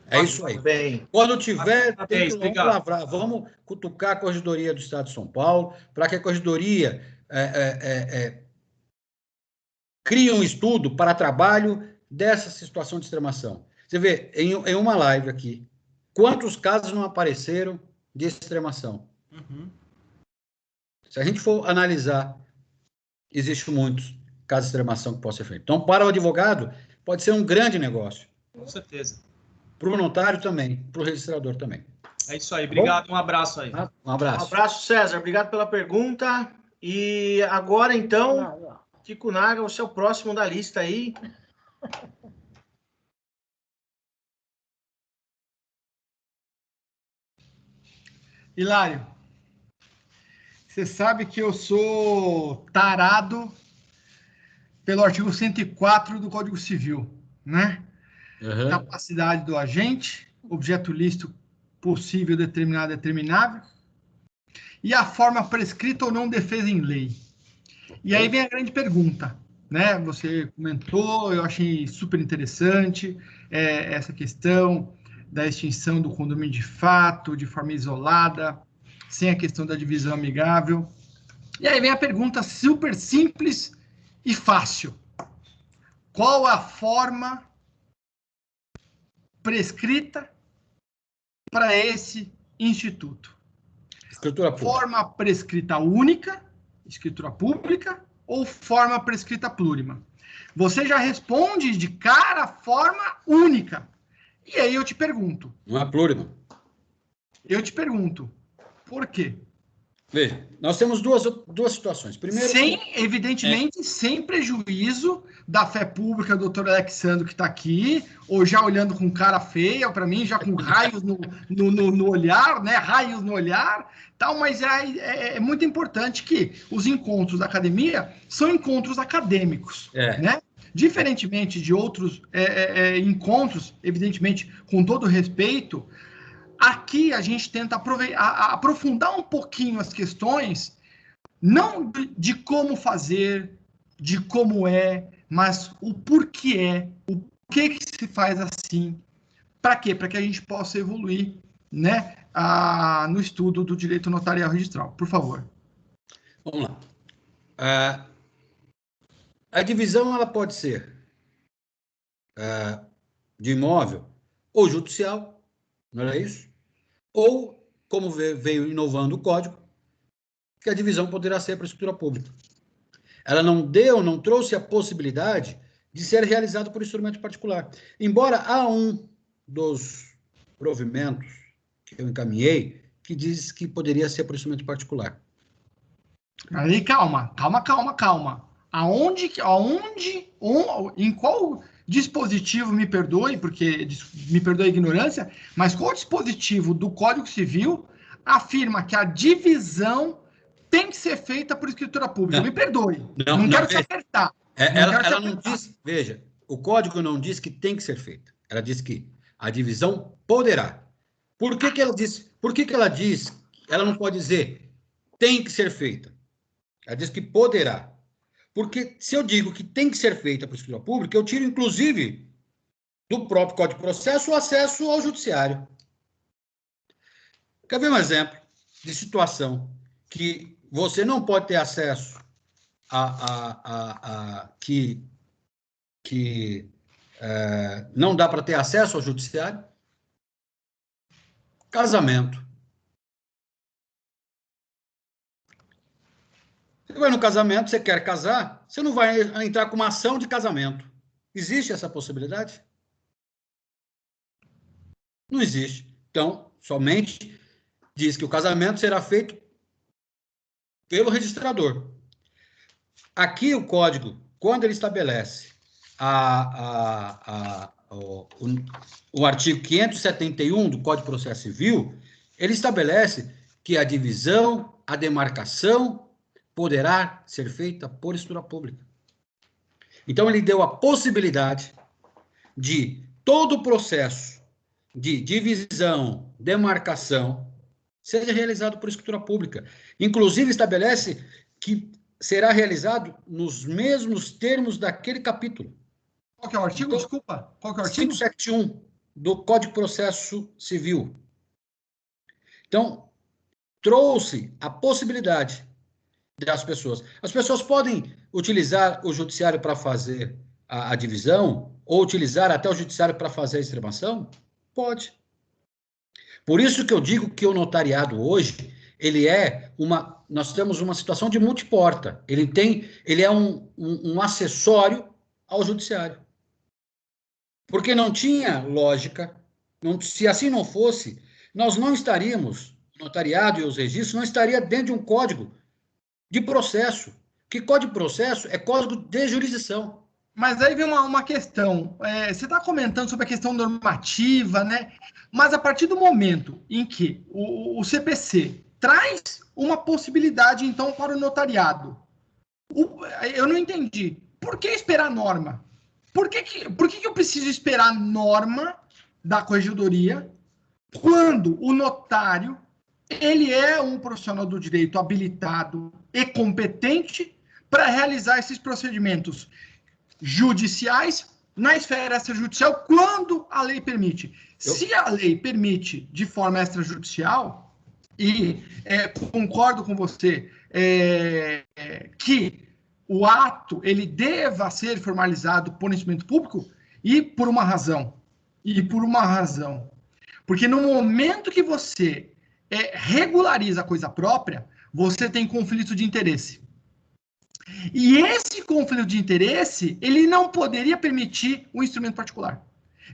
B: É isso aí.
A: Bem.
B: Quando tiver,
H: vamos
B: lavrar. Vamos cutucar a Corregedoria do Estado de São Paulo para que a Corregedoria crie um estudo para trabalho dessa situação de extremação. Você vê, em uma live aqui, quantos casos não apareceram de extremação?
H: Uhum.
B: Se a gente for analisar, existem muitos casos de extremação que possam ser feitos. Então, para o advogado, pode ser um grande negócio.
H: Com certeza.
B: Para o notário também, para o registrador também.
H: É isso aí. Obrigado. Um abraço aí.
B: Um abraço.
A: Um abraço, César. Obrigado pela pergunta. E agora, então, Kiko Naga, você é o próximo da lista aí.
I: Hilário, você sabe que eu sou tarado pelo artigo 104 do Código Civil, né?
B: Uhum.
I: Capacidade do agente, objeto lícito possível, determinado, determinável, e a forma prescrita ou não defesa em lei. E aí vem a grande pergunta, né? Você comentou, eu achei super interessante essa questão da extinção do condomínio de fato, de forma isolada, sem a questão da divisão amigável. E aí vem a pergunta super simples e fácil. Qual a forma prescrita para esse instituto?
B: Escritura pública.
I: Forma prescrita única, escritura pública, ou forma prescrita plurima? Você já responde de cara forma única. E aí eu te pergunto.
B: Não é plurima.
I: Eu te pergunto, por quê?
B: Veja, nós temos duas situações. Primeiro,
I: evidentemente, sem prejuízo da fé pública do doutor Alexandre que está aqui, ou já olhando com cara feia, para mim, já com raios no olhar, né? Raios no olhar, tal, mas é muito importante que os encontros da academia são encontros acadêmicos, né? Diferentemente de outros encontros, evidentemente, com todo respeito, aqui a gente tenta aprofundar um pouquinho as questões, não de como fazer, de como mas o porquê o que se faz assim. Para quê? Para que a gente possa evoluir, né, no estudo do direito notarial registral. Por favor.
B: Vamos lá. A divisão ela pode ser de imóvel, ou judicial, não era isso? Ou, como veio inovando o código, que a divisão poderá ser para a escritura pública. Ela não trouxe a possibilidade de ser realizado por instrumento particular. Embora há um dos provimentos que eu encaminhei que diz que poderia ser por instrumento particular.
I: Aí, calma. Em qual dispositivo, me perdoe, porque me perdoe a ignorância, mas qual dispositivo do Código Civil afirma que a divisão tem que ser feita por escritura pública? Me perdoe. Não quero te apertar.
B: Ela não diz, veja, o código não diz que tem que ser feita. Ela diz que a divisão poderá. Por que ela diz? Por que ela diz? Ela não pode dizer tem que ser feita. Ela diz que poderá. Porque se eu digo que tem que ser feita por escritura pública, eu tiro, inclusive, do próprio Código de Processo o acesso ao judiciário. Quer ver um exemplo de situação que você não pode ter acesso não dá para ter acesso ao judiciário? Casamento. Você vai no casamento, você quer casar, você não vai entrar com uma ação de casamento. Existe essa possibilidade? Não existe. Então, somente diz que o casamento será feito pelo registrador. Aqui o código, quando ele estabelece o artigo 571 do Código de Processo Civil, ele estabelece que a divisão, a demarcação poderá ser feita por escritura pública. Então, ele deu a possibilidade de todo o processo de divisão, demarcação, seja realizado por escritura pública. Inclusive, estabelece que será realizado nos mesmos termos daquele capítulo.
I: Qual que é o artigo? Então, desculpa. Qual que é o artigo?
B: 571 do Código de Processo Civil. Então, trouxe a possibilidade das pessoas. As pessoas podem utilizar o judiciário para fazer a divisão, ou utilizar até o judiciário para fazer a extremação? Pode. Por isso que eu digo que o notariado hoje, nós temos uma situação de multiporta. Ele é um acessório ao judiciário. Porque não tinha lógica, se assim não fosse, nós não estaríamos, o notariado e os registros, não estaria dentro de um código de processo. Que código de processo é código de jurisdição.
I: Mas aí vem uma questão. Você está comentando sobre a questão normativa, né? Mas a partir do momento em que o CPC traz uma possibilidade, então, para o notariado, eu não entendi. Por que esperar norma? Por que eu preciso esperar norma da corregedoria quando o notário ele é um profissional do direito habilitado e competente para realizar esses procedimentos judiciais na esfera extrajudicial quando a lei permite? Se a lei permite de forma extrajudicial, e concordo com você que o ato ele deva ser formalizado por instrumento público, e por uma razão. Porque no momento que você regulariza a coisa própria, você tem conflito de interesse. E esse conflito de interesse, ele não poderia permitir um instrumento particular.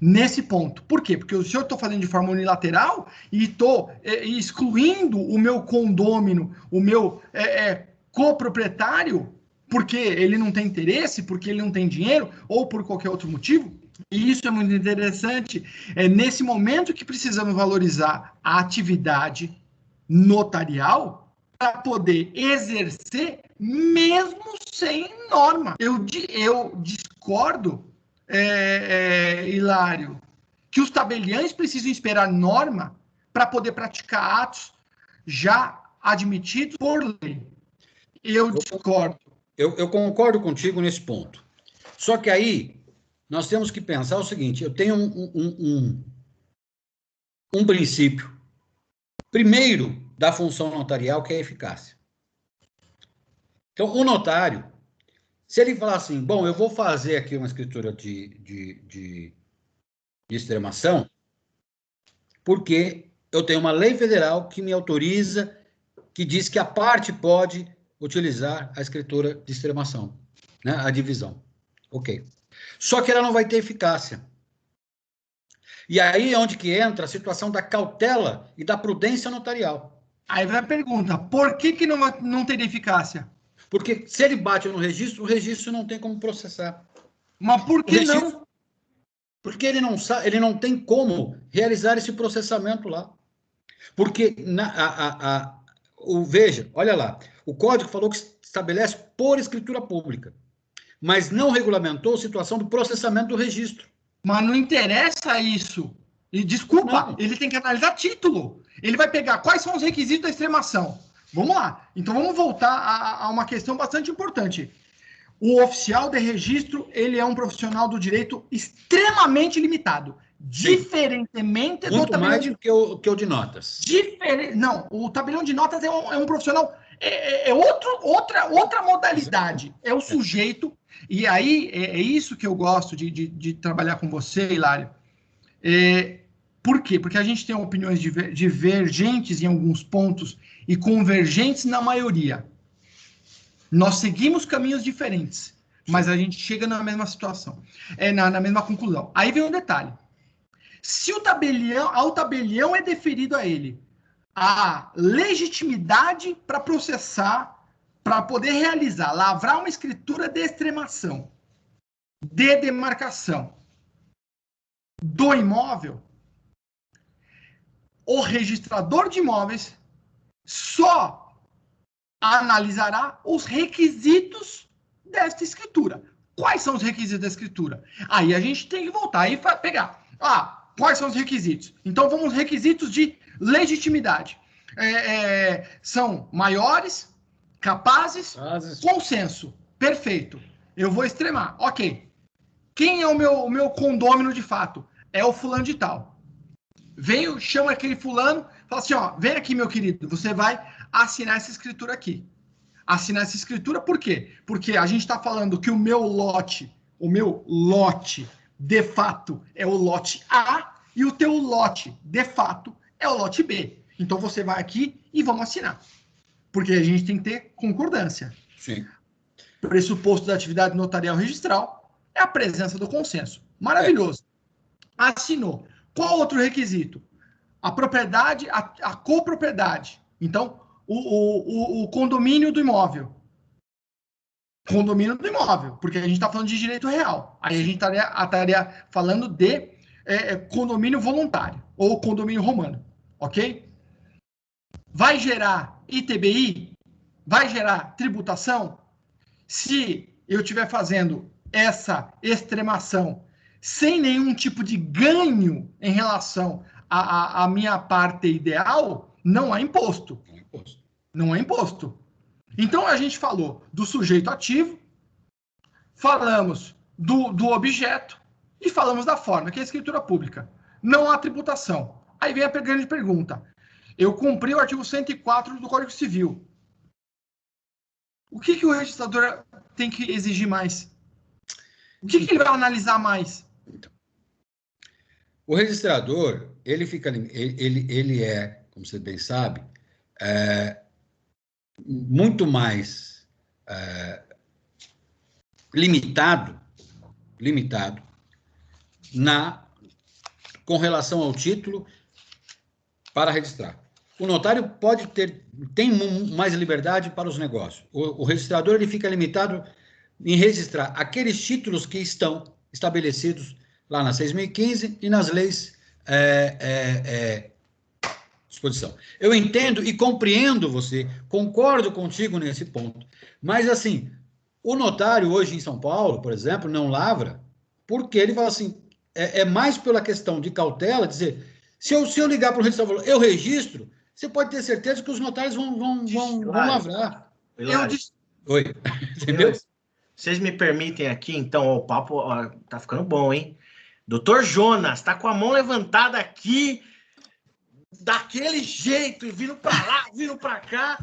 I: Nesse ponto. Por quê? Porque se eu estou fazendo de forma unilateral e estou excluindo o meu condômino, o meu coproprietário, porque ele não tem interesse, porque ele não tem dinheiro, ou por qualquer outro motivo, e isso é muito interessante, é nesse momento que precisamos valorizar a atividade notarial para poder exercer mesmo sem norma. Eu discordo, Hilário, que os tabeliães precisam esperar norma para poder praticar atos já admitidos por lei. Eu discordo.
B: Eu concordo contigo nesse ponto. Só que aí nós temos que pensar o seguinte: eu tenho um princípio. Primeiro, da função notarial, que é a eficácia. Então, o notário, Se ele falar assim, bom, eu vou fazer aqui uma escritura de extremação, porque eu tenho uma lei federal que me autoriza, que diz que a parte pode utilizar a escritura de extremação, né? A divisão. Ok. Só que ela não vai ter eficácia. E aí é onde que entra a situação da cautela e da prudência notarial.
I: Aí vem a pergunta, por que não teria eficácia?
B: Porque se ele bate no registro, o registro não tem como processar.
I: Mas por que não?
B: Porque ele não tem como realizar esse processamento lá. Porque, veja, olha lá, o código falou que estabelece por escritura pública, mas não regulamentou a situação do processamento do registro.
I: Mas não interessa isso. E desculpa,
B: Não.
I: ele tem que analisar título. Ele vai pegar quais são os requisitos da extremação. Vamos lá. Então vamos voltar a uma questão bastante importante. O oficial de registro, ele é um profissional do direito extremamente limitado. Sim. Diferentemente
B: muito do tabelião mais do que o de notas.
I: Não, o tabelião de notas é um profissional, outra modalidade. É o sujeito. E aí, é isso que eu gosto de trabalhar com você, Hilário. Por quê? Porque a gente tem opiniões divergentes em alguns pontos e convergentes na maioria. Nós seguimos caminhos diferentes, mas a gente chega na mesma situação, na mesma conclusão. Aí vem um detalhe. Se ao tabelião é deferido a ele a legitimidade para processar, para poder realizar, lavrar uma escritura de extremação, de demarcação do imóvel, o registrador de imóveis só analisará os requisitos desta escritura. Quais são os requisitos da escritura? Aí a gente tem que voltar e pegar. Quais são os requisitos? Então, vamos aos requisitos de legitimidade. São maiores, capazes, consenso. Perfeito. Eu vou extremar. Ok. Quem é o meu condômino de fato? É o fulano de tal. Chama aquele fulano, fala assim, vem aqui, meu querido, você vai assinar essa escritura aqui. Assinar essa escritura por quê? Porque a gente está falando que o meu lote, de fato, é o lote A e o teu lote, de fato, é o lote B. Então, você vai aqui e vamos assinar. Porque a gente tem que ter concordância.
B: Sim.
I: Pressuposto da atividade notarial registral é a presença do consenso. Maravilhoso. Assinou. Qual outro requisito? A propriedade, a copropriedade. Então, o condomínio do imóvel. Condomínio do imóvel, porque a gente está falando de direito real. Aí a gente estaria falando de condomínio voluntário ou condomínio romano, ok? Vai gerar ITBI? Vai gerar tributação? Se eu estiver fazendo essa extremação sem nenhum tipo de ganho em relação à minha parte ideal, não há imposto. Não é imposto. Então, a gente falou do sujeito ativo, falamos do objeto e falamos da forma, que é a escritura pública. Não há tributação. Aí vem a grande pergunta. Eu cumpri o artigo 104 do Código Civil. O que o registrador tem que exigir mais? O que ele vai analisar mais?
B: O registrador, ele é, como você bem sabe, muito mais limitado com relação ao título para registrar. O notário tem mais liberdade para os negócios. O registrador ele fica limitado em registrar aqueles títulos que estão estabelecidos lá na 6.015 e nas leis de disposição. Eu entendo e compreendo você, concordo contigo nesse ponto, mas assim, o notário hoje em São Paulo, por exemplo, não lavra, porque ele fala assim, mais pela questão de cautela, dizer, se eu ligar para o registrador, eu registro, você pode ter certeza que os notários vão lavrar. Oi, entendeu?
A: Vocês me permitem aqui, então, o papo tá ficando bom, hein? Doutor Jonas, tá com a mão levantada aqui, daquele jeito, e vindo para lá, vindo para cá.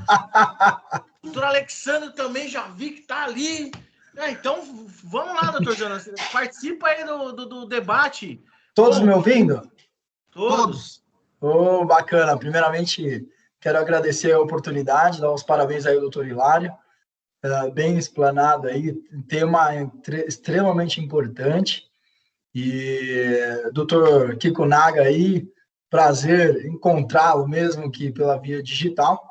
A: Doutor Alexandre também já vi que tá ali, Então, vamos lá, doutor Jonas. Participa aí do debate.
J: Todos me ouvindo?
A: Todos.
J: Oh, bacana. Primeiramente, quero agradecer a oportunidade, dar os parabéns aí ao doutor Hilário. Bem explanado aí, tema extremamente importante. E doutor Kikunaga aí, prazer encontrá-lo mesmo que pela via digital.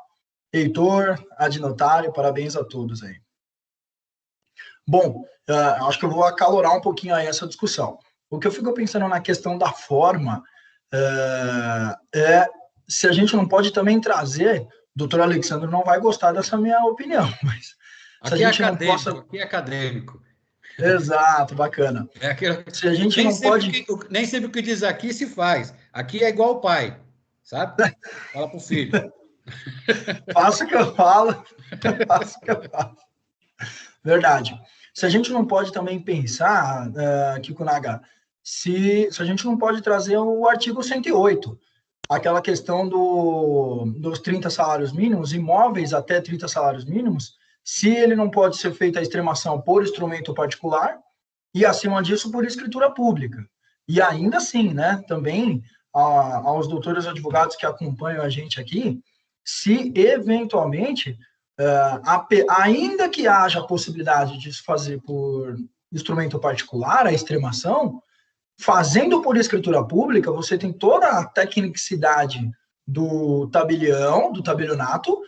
J: Heitor, adnotário, parabéns a todos aí. Bom, acho que eu vou acalorar um pouquinho aí essa discussão. O que eu fico pensando na questão da forma é se a gente não pode também trazer, o doutor Alexandre não vai gostar dessa minha opinião, mas se
B: aqui
J: a gente
B: é
J: não possa...
B: aqui é acadêmico.
J: Exato, bacana.
B: Se a gente não pode... Nem sempre o que diz aqui se faz. Aqui é igual o pai, sabe? Fala para o filho.
J: Faço o que eu falo, faço o que eu faço. Verdade. Se a gente não pode também pensar, Kikunaga, se a gente não pode trazer o artigo 108, aquela questão dos 30 salários mínimos, imóveis até 30 salários mínimos, se ele não pode ser feita a extremação por instrumento particular e, acima disso, por escritura pública. E ainda assim, né, também aos doutores advogados que acompanham a gente aqui, se eventualmente, ainda que haja a possibilidade de se fazer por instrumento particular, a extremação, fazendo por escritura pública, você tem toda a tecnicidade do tabelião, do tabelionato,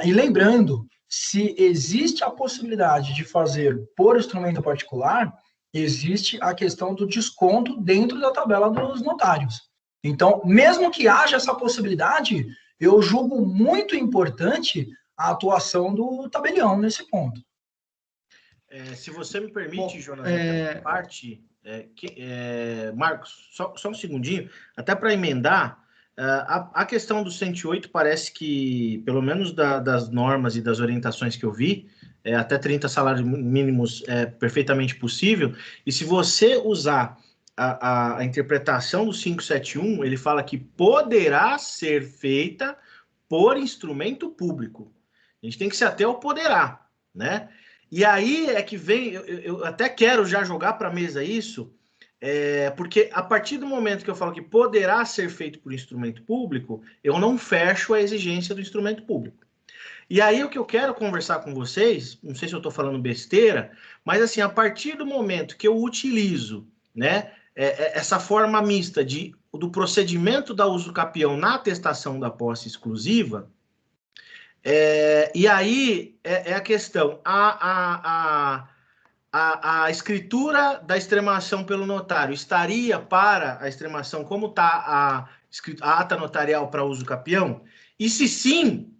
J: e lembrando, se existe a possibilidade de fazer por instrumento particular, existe a questão do desconto dentro da tabela dos notários. Então, mesmo que haja essa possibilidade, eu julgo muito importante a atuação do tabelião nesse ponto.
A: Se você me permite, Jonas, parte... Marcos, só um segundinho, até para emendar, a questão do 108 parece que, pelo menos das normas e das orientações que eu vi, até 30 salários mínimos é perfeitamente possível, e se você usar a interpretação do 571, ele fala que poderá ser feita por instrumento público. A gente tem que se ater ao poderá, né? E aí é que vem, eu até quero já jogar para a mesa isso, porque a partir do momento que eu falo que poderá ser feito por instrumento público, eu não fecho a exigência do instrumento público. E aí o que eu quero conversar com vocês, não sei se eu estou falando besteira, mas assim, a partir do momento que eu utilizo, né, essa forma mista do procedimento da uso capião na atestação da posse exclusiva, e aí é a questão, a escritura da extremação pelo notário estaria para a extremação como está a ata notarial para uso capião? E se sim,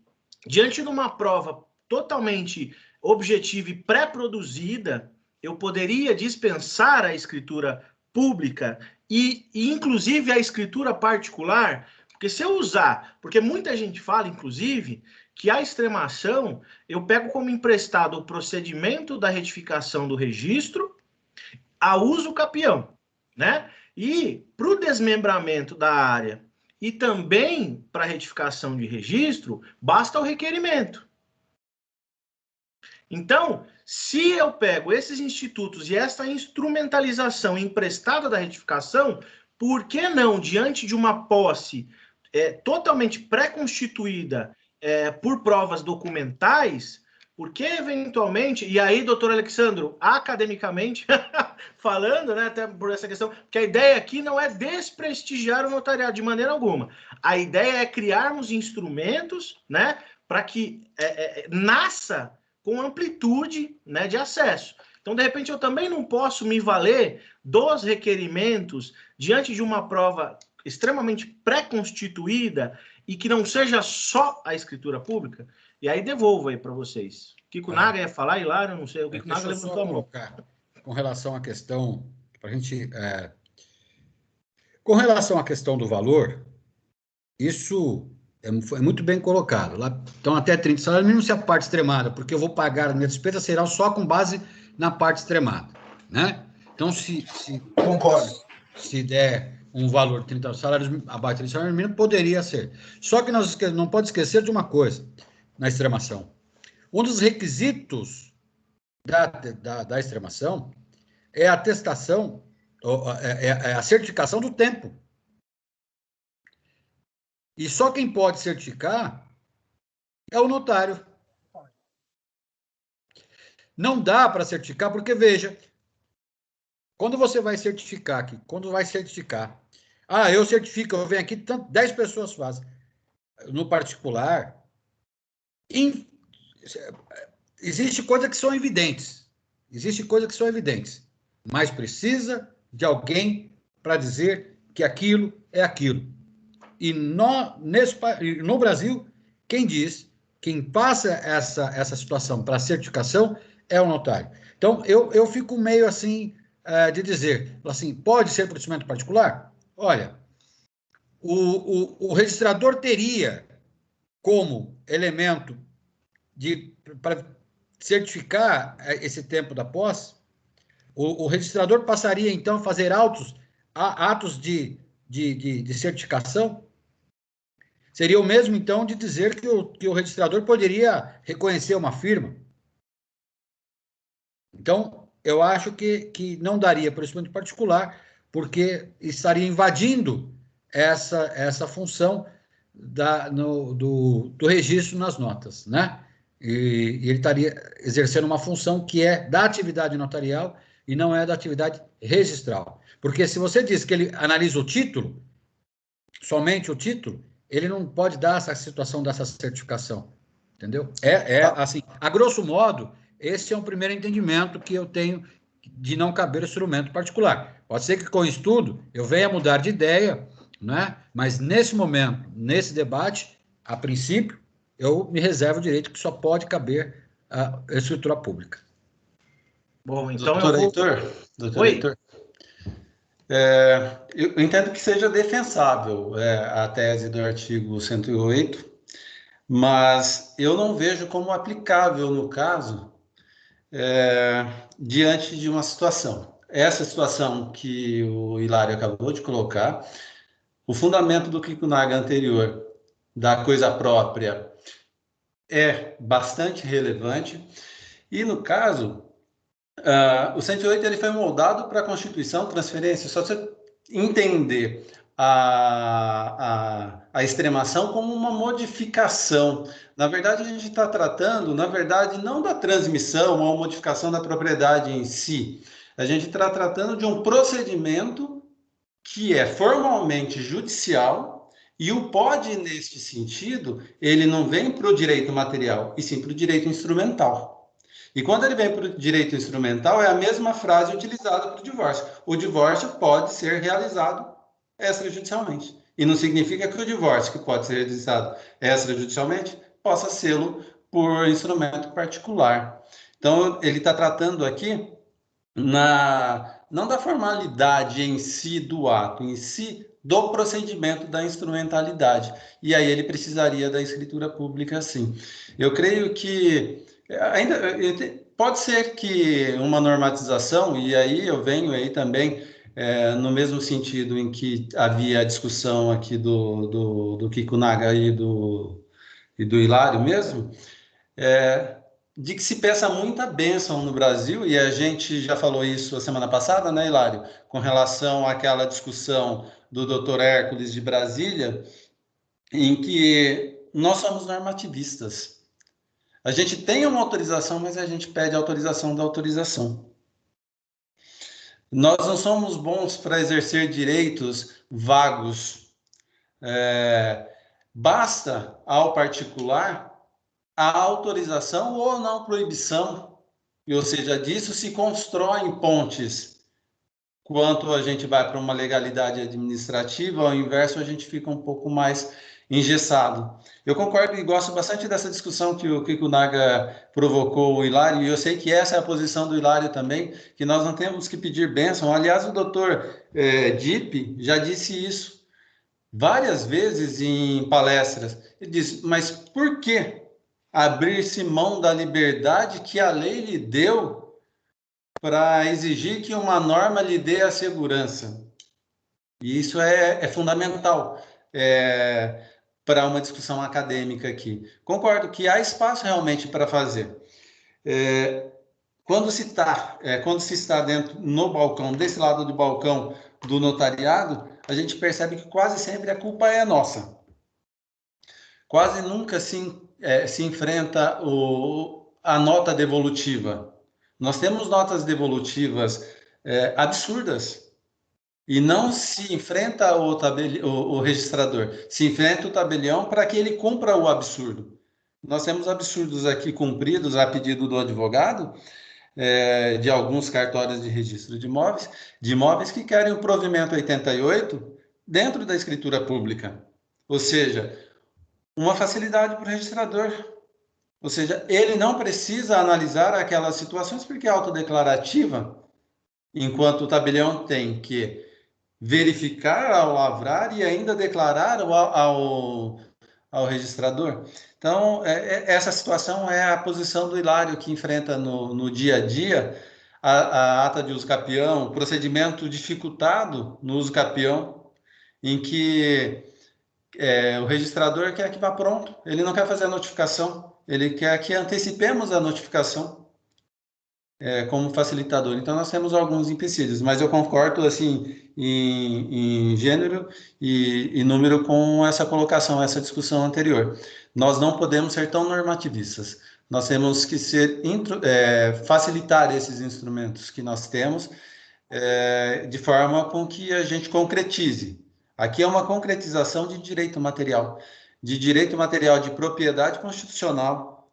A: diante de uma prova totalmente objetiva e pré-produzida, eu poderia dispensar a escritura pública e inclusive a escritura particular? Porque se eu usar, porque muita gente fala, inclusive, que a extremação, eu pego como emprestado o procedimento da retificação do registro a uso capião, né? E para o desmembramento da área e também para a retificação de registro, basta o requerimento. Então, se eu pego esses institutos e essa instrumentalização emprestada da retificação, por que não, diante de uma posse totalmente pré-constituída por provas documentais, porque eventualmente, e aí, doutor Alexandro, academicamente falando, né, até por essa questão, que a ideia aqui não é desprestigiar o notariado de maneira alguma. A ideia é criarmos instrumentos, né, para que nasça com amplitude, né, de acesso. Então, de repente, eu também não posso me valer dos requerimentos diante de uma prova extremamente pré-constituída e que não seja só a escritura pública. E aí devolvo aí para vocês. Kikunaga ia falar, Hilário, não sei, o Kikunaga levantou a mão.
B: Com relação à questão, para a gente... com relação à questão do valor, isso foi muito bem colocado. Lá, então, até 30 salários mínimos se a parte extremada, porque eu vou pagar a minha despesa será só com base na parte extremada, né? Então,
J: Concordo.
B: Se der um valor de 30 salários, abaixo de 30 salários mínimos, poderia ser. Só que nós não pode esquecer de uma coisa na extremação. Um dos requisitos da extremação é a atestação, é a certificação do tempo. E só quem pode certificar é o notário. Não dá para certificar, porque, veja, quando você vai certificar aqui, eu certifico, eu venho aqui, 10 pessoas fazem. No particular, existe coisas que são evidentes. Mas precisa de alguém para dizer que aquilo é aquilo. E no Brasil, quem passa essa situação para certificação é o notário. Então, eu fico meio assim de dizer, assim, pode ser por instrumento particular? Olha, o registrador teria como elemento para certificar esse tempo da posse, o registrador passaria, então, a fazer atos de certificação. Seria o mesmo, então, de dizer que o registrador poderia reconhecer uma firma. Então, eu acho que não daria para o instrumento particular, porque estaria invadindo essa função do registro nas notas, né? E ele estaria exercendo uma função que é da atividade notarial e não é da atividade registral. Porque se você diz que ele analisa o título, somente o título, ele não pode dar essa situação dessa certificação, entendeu? Assim, a grosso modo, esse é um primeiro entendimento que eu tenho de não caber instrumento particular. Pode ser que com o estudo eu venha mudar de ideia, né? Mas nesse momento, nesse debate, a princípio, eu me reservo o direito que só pode caber a escritura pública.
A: Bom, então
C: Doutor Heitor, eu entendo que seja defensável a tese do artigo 108, mas eu não vejo como aplicável no caso diante de uma situação. Essa situação que o Hilário acabou de colocar, o fundamento do Kikunaga anterior, da coisa própria, é bastante relevante, e no caso, o 108 ele foi moldado para a Constituição, transferência, só você entender a extremação como uma modificação. Na verdade, a gente está tratando, não da transmissão ou modificação da propriedade em si. A gente está tratando de um procedimento que é formalmente judicial, e o POD, neste sentido, ele não vem para o direito material, e sim para o direito instrumental. E quando ele vem para o direito instrumental, é a mesma frase utilizada para o divórcio. O divórcio pode ser realizado extrajudicialmente. E não significa que o divórcio, que pode ser realizado extrajudicialmente, possa sê-lo por instrumento particular. Então, ele está tratando aqui não da formalidade em si do ato, em si do procedimento da instrumentalidade. E aí ele precisaria da escritura pública, sim. Eu creio que ainda pode ser que uma normatização, e aí eu venho aí também no mesmo sentido em que havia a discussão aqui do Kikunaga e do Hilário mesmo, de que se peça muita bênção no Brasil, e a gente já falou isso a semana passada, né, Hilário? Com relação àquela discussão do Dr. Hércules de Brasília, em que nós somos normativistas. A gente tem uma autorização, mas a gente pede a autorização da autorização. Nós não somos bons para exercer direitos vagos. Basta ao particular a autorização ou não proibição, ou seja, disso se constroem pontes. Quanto a gente vai para uma legalidade administrativa, ao inverso, a gente fica um pouco mais engessado. Eu concordo e gosto bastante dessa discussão que o Kikunaga provocou o Hilário, e eu sei que essa é a posição do Hilário também, que nós não temos que pedir bênção. Aliás, o doutor Dipp já disse isso várias vezes em palestras. Ele disse, mas por que abrir-se mão da liberdade que a lei lhe deu para exigir que uma norma lhe dê a segurança? E isso é fundamental para uma discussão acadêmica aqui. Concordo que há espaço realmente para fazer. quando se está dentro no balcão, desse lado do balcão do notariado, a gente percebe que quase sempre a culpa é nossa. Quase nunca se enfrenta a nota devolutiva. Nós temos notas devolutivas absurdas e não se enfrenta o registrador, se enfrenta o tabelião para que ele cumpra o absurdo. Nós temos absurdos aqui cumpridos a pedido do advogado, de alguns cartórios de registro de imóveis que querem o provimento 88 dentro da escritura pública. Ou seja, uma facilidade para o registrador. Ou seja, ele não precisa analisar aquelas situações porque é autodeclarativa, enquanto o tabelião tem que verificar ao lavrar e ainda declarar ao registrador. Então, essa situação é a posição do Hilário que enfrenta no dia a dia a ata de uso capião, o procedimento dificultado no uso capião, em que o registrador quer que vá pronto, ele não quer fazer a notificação, ele quer que antecipemos a notificação como facilitador. Então, nós temos alguns empecilhos, mas eu concordo assim, em gênero e número com essa colocação, essa discussão anterior. Nós não podemos ser tão normativistas. Nós temos que facilitar esses instrumentos que nós temos de forma com que a gente concretize. Aqui é uma concretização de direito material de propriedade constitucional,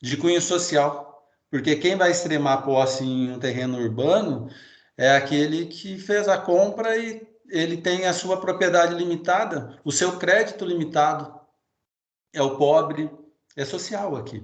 C: de cunho social, porque quem vai extremar a posse em um terreno urbano é aquele que fez a compra e ele tem a sua propriedade limitada, o seu crédito limitado, é o pobre, é social aqui.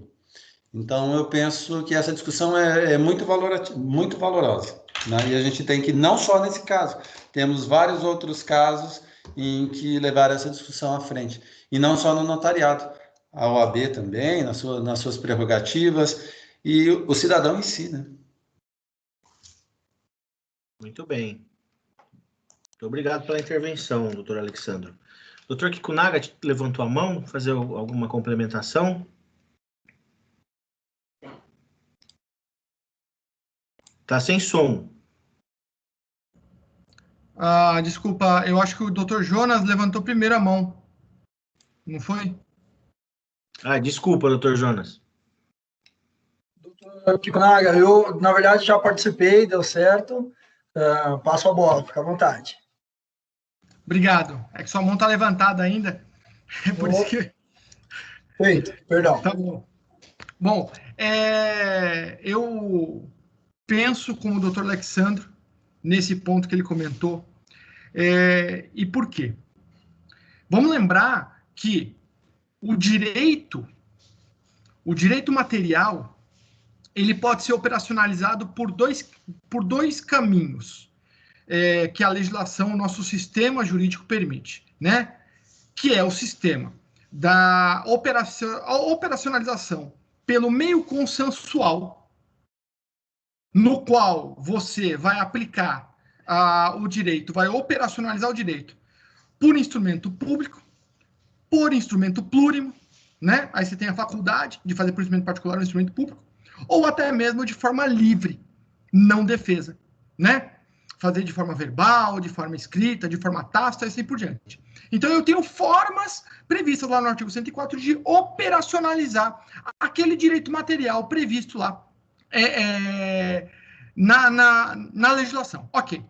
C: Então, eu penso que essa discussão é muito valorosa, né? E a gente tem que, não só nesse caso, temos vários outros casos em que levar essa discussão à frente. E não só no notariado, a OAB também, nas suas prerrogativas, e o cidadão em si, né?
A: Muito bem. Muito obrigado pela intervenção, doutor Alexandro. Doutor Kikunaga levantou a mão, fazer alguma complementação? Tá sem som.
I: Desculpa, eu acho que o doutor Jonas levantou primeiro a mão. Não foi?
A: Desculpa, doutor Jonas.
J: Doutor Kikunaga, eu, na verdade, já participei, deu certo. Passo a bola, fica à vontade.
I: Obrigado. É que sua mão está levantada ainda. É por isso que...
J: Feito, perdão.
I: Tá bom. Bom, eu penso como o doutor Alexandro nesse ponto que ele comentou. E por quê? Vamos lembrar que o direito material, ele pode ser operacionalizado por dois caminhos que a legislação, o nosso sistema jurídico permite, né? Que é o sistema da operacionalização pelo meio consensual, no qual você vai aplicar o direito, vai operacionalizar o direito por instrumento público, por instrumento plurimo, né? Aí você tem a faculdade de fazer por instrumento particular ou instrumento público, ou até mesmo de forma livre, não defesa, né? Fazer de forma verbal, de forma escrita, de forma tácita e assim por diante. Então, eu tenho formas previstas lá no artigo 104 de operacionalizar aquele direito material previsto lá na legislação. Ok.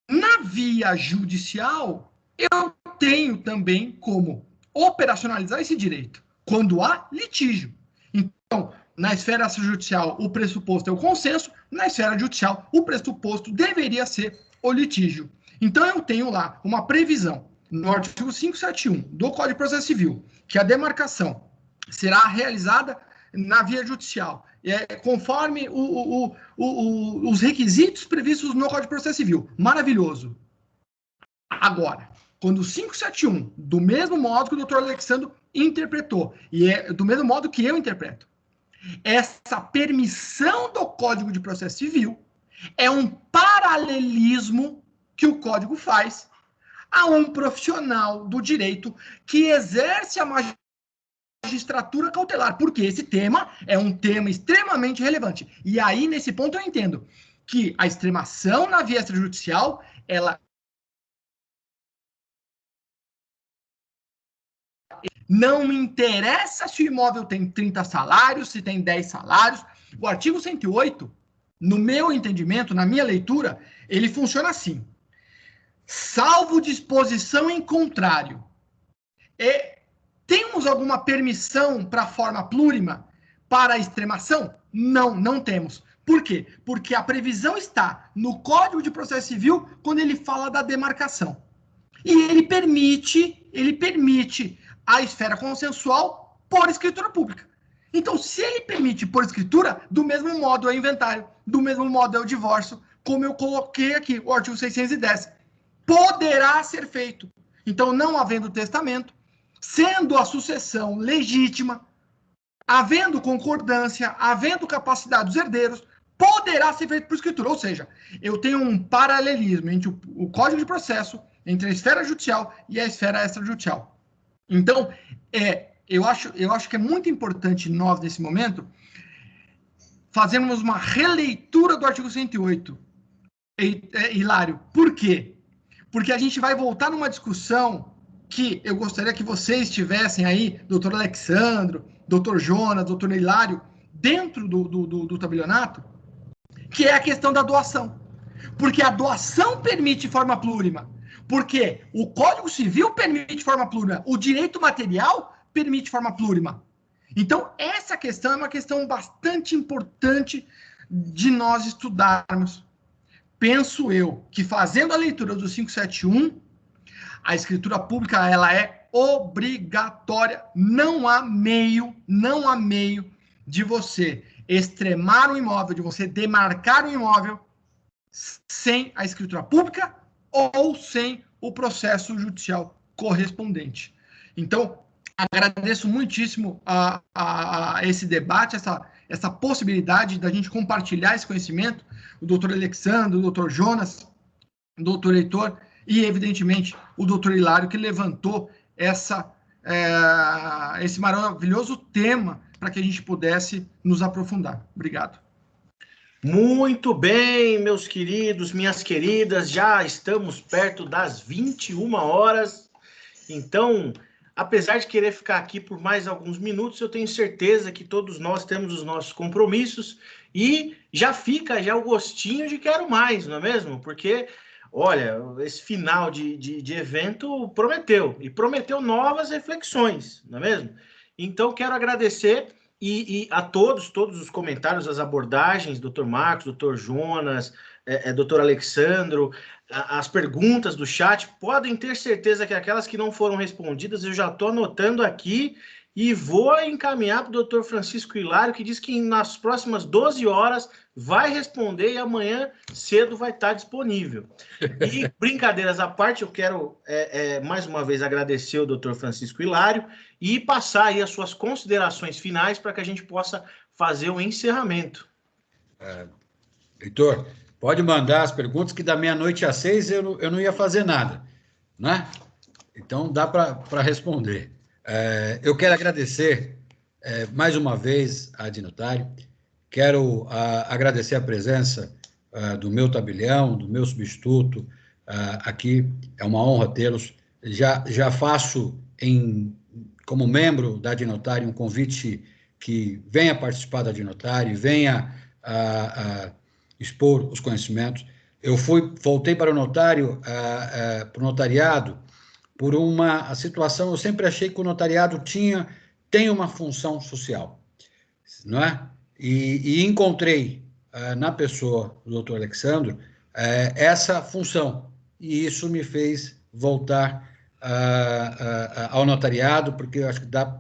I: Na via judicial, eu tenho também como operacionalizar esse direito quando há litígio. Então, na esfera judicial, o pressuposto é o consenso, na esfera judicial, o pressuposto deveria ser o litígio. Então, eu tenho lá uma previsão no artigo 571 do Código de Processo Civil, que a demarcação será realizada na via judicial, conforme os requisitos previstos no Código de Processo Civil. Maravilhoso. Agora, quando o 571, do mesmo modo que o doutor Alexandro interpretou, e do mesmo modo que eu interpreto, essa permissão do Código de Processo Civil é um paralelismo que o Código faz a um profissional do direito que exerce a magistratura cautelar, porque esse tema é um tema extremamente relevante. E aí, nesse ponto, eu entendo que a extremação na via extrajudicial, ela não me interessa se o imóvel tem 30 salários, se tem 10 salários. O artigo 108, no meu entendimento, na minha leitura, ele funciona assim. Salvo disposição em contrário. Temos alguma permissão para a forma plurima para a extremação? Não, não temos. Por quê? Porque a previsão está no Código de Processo Civil quando ele fala da demarcação. E ele permite a esfera consensual por escritura pública. Então, se ele permite por escritura, do mesmo modo é o inventário, do mesmo modo é o divórcio, como eu coloquei aqui, o artigo 610. Poderá ser feito. Então, não havendo testamento, sendo a sucessão legítima, havendo concordância, havendo capacidade dos herdeiros, poderá ser feito por escritura. Ou seja, eu tenho um paralelismo entre o Código de Processo, entre a esfera judicial e a esfera extrajudicial. Então, eu acho que é muito importante nós, nesse momento, fazermos uma releitura do artigo 108. Hilário, por quê? Porque a gente vai voltar numa discussão que eu gostaria que vocês tivessem aí, doutor Alexandro, doutor Jonas, doutor Hilário, dentro do tabelionato, que é a questão da doação. Porque a doação permite forma plurima. Porque o Código Civil permite forma plurima. O direito material permite forma plurima. Então, essa questão é uma questão bastante importante de nós estudarmos. Penso eu que, fazendo a leitura do 571, a escritura pública ela é obrigatória. Não há meio de você extremar um imóvel, de você demarcar um imóvel sem a escritura pública ou sem o processo judicial correspondente. Então, agradeço muitíssimo a esse debate, essa possibilidade da gente compartilhar esse conhecimento, o doutor Alexandre, o doutor Jonas, o doutor Heitor e, evidentemente, o doutor Hilário, que levantou esse maravilhoso tema para que a gente pudesse nos aprofundar. Obrigado.
A: Muito bem, meus queridos, minhas queridas, já estamos perto das 21 horas, então, apesar de querer ficar aqui por mais alguns minutos, eu tenho certeza que todos nós temos os nossos compromissos e já fica o gostinho de quero mais, não é mesmo? Porque, olha, esse final de evento prometeu, e prometeu novas reflexões, não é mesmo? Então, quero agradecer e a todos os comentários, as abordagens, doutor Marcos, doutor Jonas, doutor Alexandro, as perguntas do chat, podem ter certeza que aquelas que não foram respondidas, eu já estou anotando aqui e vou encaminhar para o doutor Francisco Hilário, que diz que nas próximas 12 horas vai responder e amanhã cedo vai estar disponível. E, brincadeiras à parte, eu quero mais uma vez agradecer o doutor Francisco Hilário e passar aí as suas considerações finais para que a gente possa fazer o encerramento.
B: Heitor, pode mandar as perguntas, que da meia-noite às 6 eu não ia fazer nada, né? Então, dá para responder. Eu quero agradecer mais uma vez a Adnotário, quero agradecer a presença do meu tabelião, do meu substituto aqui, é uma honra tê-los. Já faço, como membro da Adnotário, um convite que venha participar da Adnotário, venha expor os conhecimentos. Eu voltei para o notário, para o notariado, por uma situação, eu sempre achei que o notariado tem uma função social, não é? E encontrei na pessoa do doutor Alexandre essa função, e isso me fez voltar ao notariado, porque eu acho que dá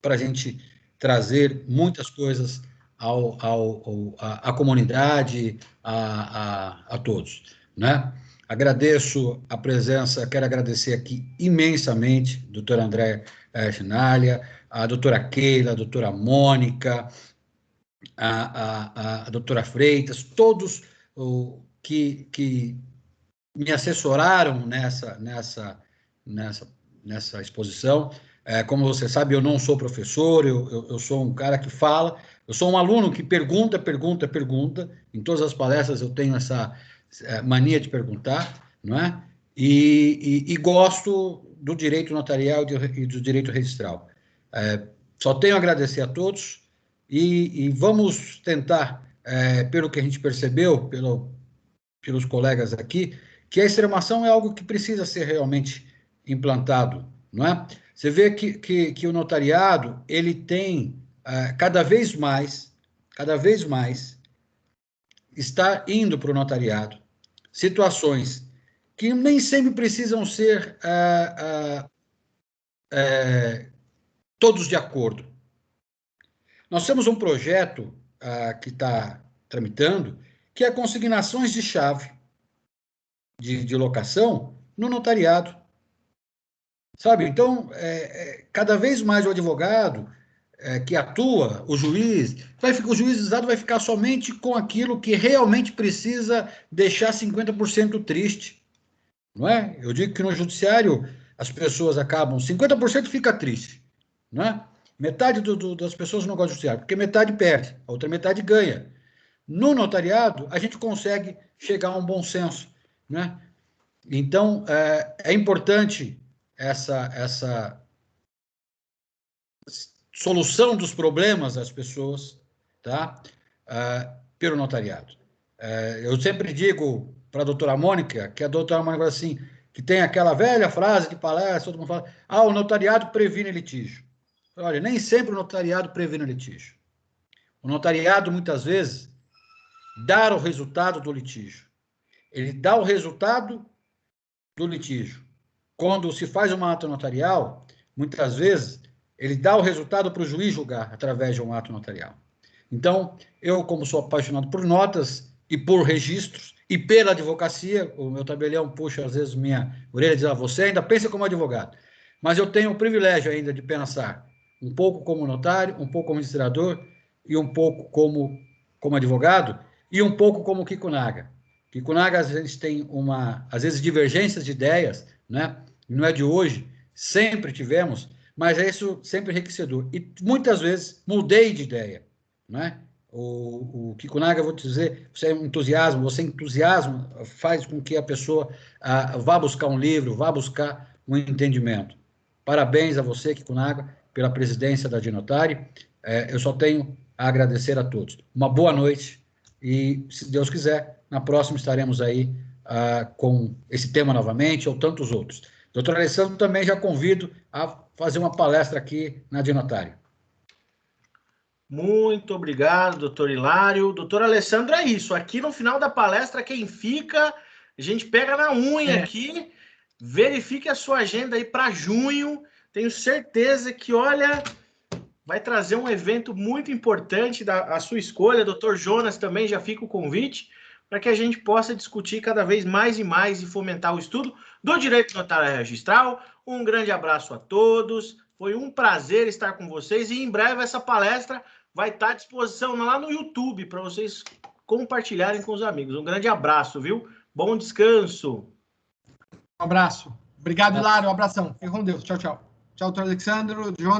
B: para a gente trazer muitas coisas à comunidade, a todos, né? Agradeço a presença, quero agradecer aqui imensamente a doutora Andréa Chinalha, a doutora Keila, a doutora Mônica, a doutora Freitas, todos que me assessoraram nessa exposição. Como você sabe, eu não sou professor, eu sou um cara que fala, eu sou um aluno que pergunta. Em todas as palestras eu tenho essa mania de perguntar, não é? E gosto do direito notarial e do direito registral. Só tenho a agradecer a todos e vamos tentar, pelo que a gente percebeu, pelos colegas aqui, que a extremação é algo que precisa ser realmente implantado, não é? Você vê que o notariado, ele tem cada vez mais, está indo para o notariado situações que nem sempre precisam ser todos de acordo. Nós temos um projeto que está tramitando, que é consignações de chave de locação no notariado. Sabe? Então, cada vez mais o advogado que atua, o juiz vai ficar somente com aquilo que realmente precisa deixar 50% triste. Não é? Eu digo que no judiciário as pessoas acabam, 50% fica triste. Não é? Metade das pessoas não gosta do judiciário, porque metade perde, a outra metade ganha. No notariado, a gente consegue chegar a um bom senso. Né? Então, é importante essa solução dos problemas das pessoas, tá? Pelo notariado. Eu sempre digo para a doutora Mônica, que a doutora Mônica fala assim, que tem aquela velha frase de palestra, todo mundo fala, o notariado previne litígio. Olha, nem sempre o notariado previne litígio. O notariado, muitas vezes, dá o resultado do litígio. Ele dá o resultado do litígio. Quando se faz uma ata notarial, muitas vezes, ele dá o resultado para o juiz julgar através de um ato notarial. Então, eu, como sou apaixonado por notas e por registros e pela advocacia, o meu tabelião puxa, às vezes, minha orelha e diz, você ainda pensa como advogado. Mas eu tenho o privilégio ainda de pensar um pouco como notário, um pouco como registrador e um pouco como advogado e um pouco como Kikunaga. Kikunaga, às vezes, tem às vezes, divergências de ideias, né? Não é de hoje, sempre tivemos, mas é isso sempre enriquecedor. E muitas vezes mudei de ideia, né? O Kikunaga, vou te dizer, você entusiasmo faz com que a pessoa vá buscar um livro, vá buscar um entendimento. Parabéns a você, Kikunaga, pela presidência da Dinotari. Eu só tenho a agradecer a todos. Uma boa noite e, se Deus quiser, na próxima estaremos aí com esse tema novamente ou tantos outros. Doutor Alessandro, também já convido a fazer uma palestra aqui na Dinotari.
A: Muito obrigado, doutor Hilário. Doutor Alessandro, é isso. Aqui no final da palestra, quem fica, a gente pega na unha aqui, verifique a sua agenda aí para junho. Tenho certeza que, olha, vai trazer um evento muito importante a sua escolha. Doutor Jonas também já fica o convite para que a gente possa discutir cada vez mais e mais e fomentar o estudo do direito notário registral. Um grande abraço a todos. Foi um prazer estar com vocês e em breve essa palestra vai estar à disposição lá no YouTube para vocês compartilharem com os amigos. Um grande abraço, viu? Bom descanso.
I: Um abraço. Obrigado, Hilário. Um abração. Fique com Deus. Tchau, tchau. Tchau, doutor Alessandro. Jonas.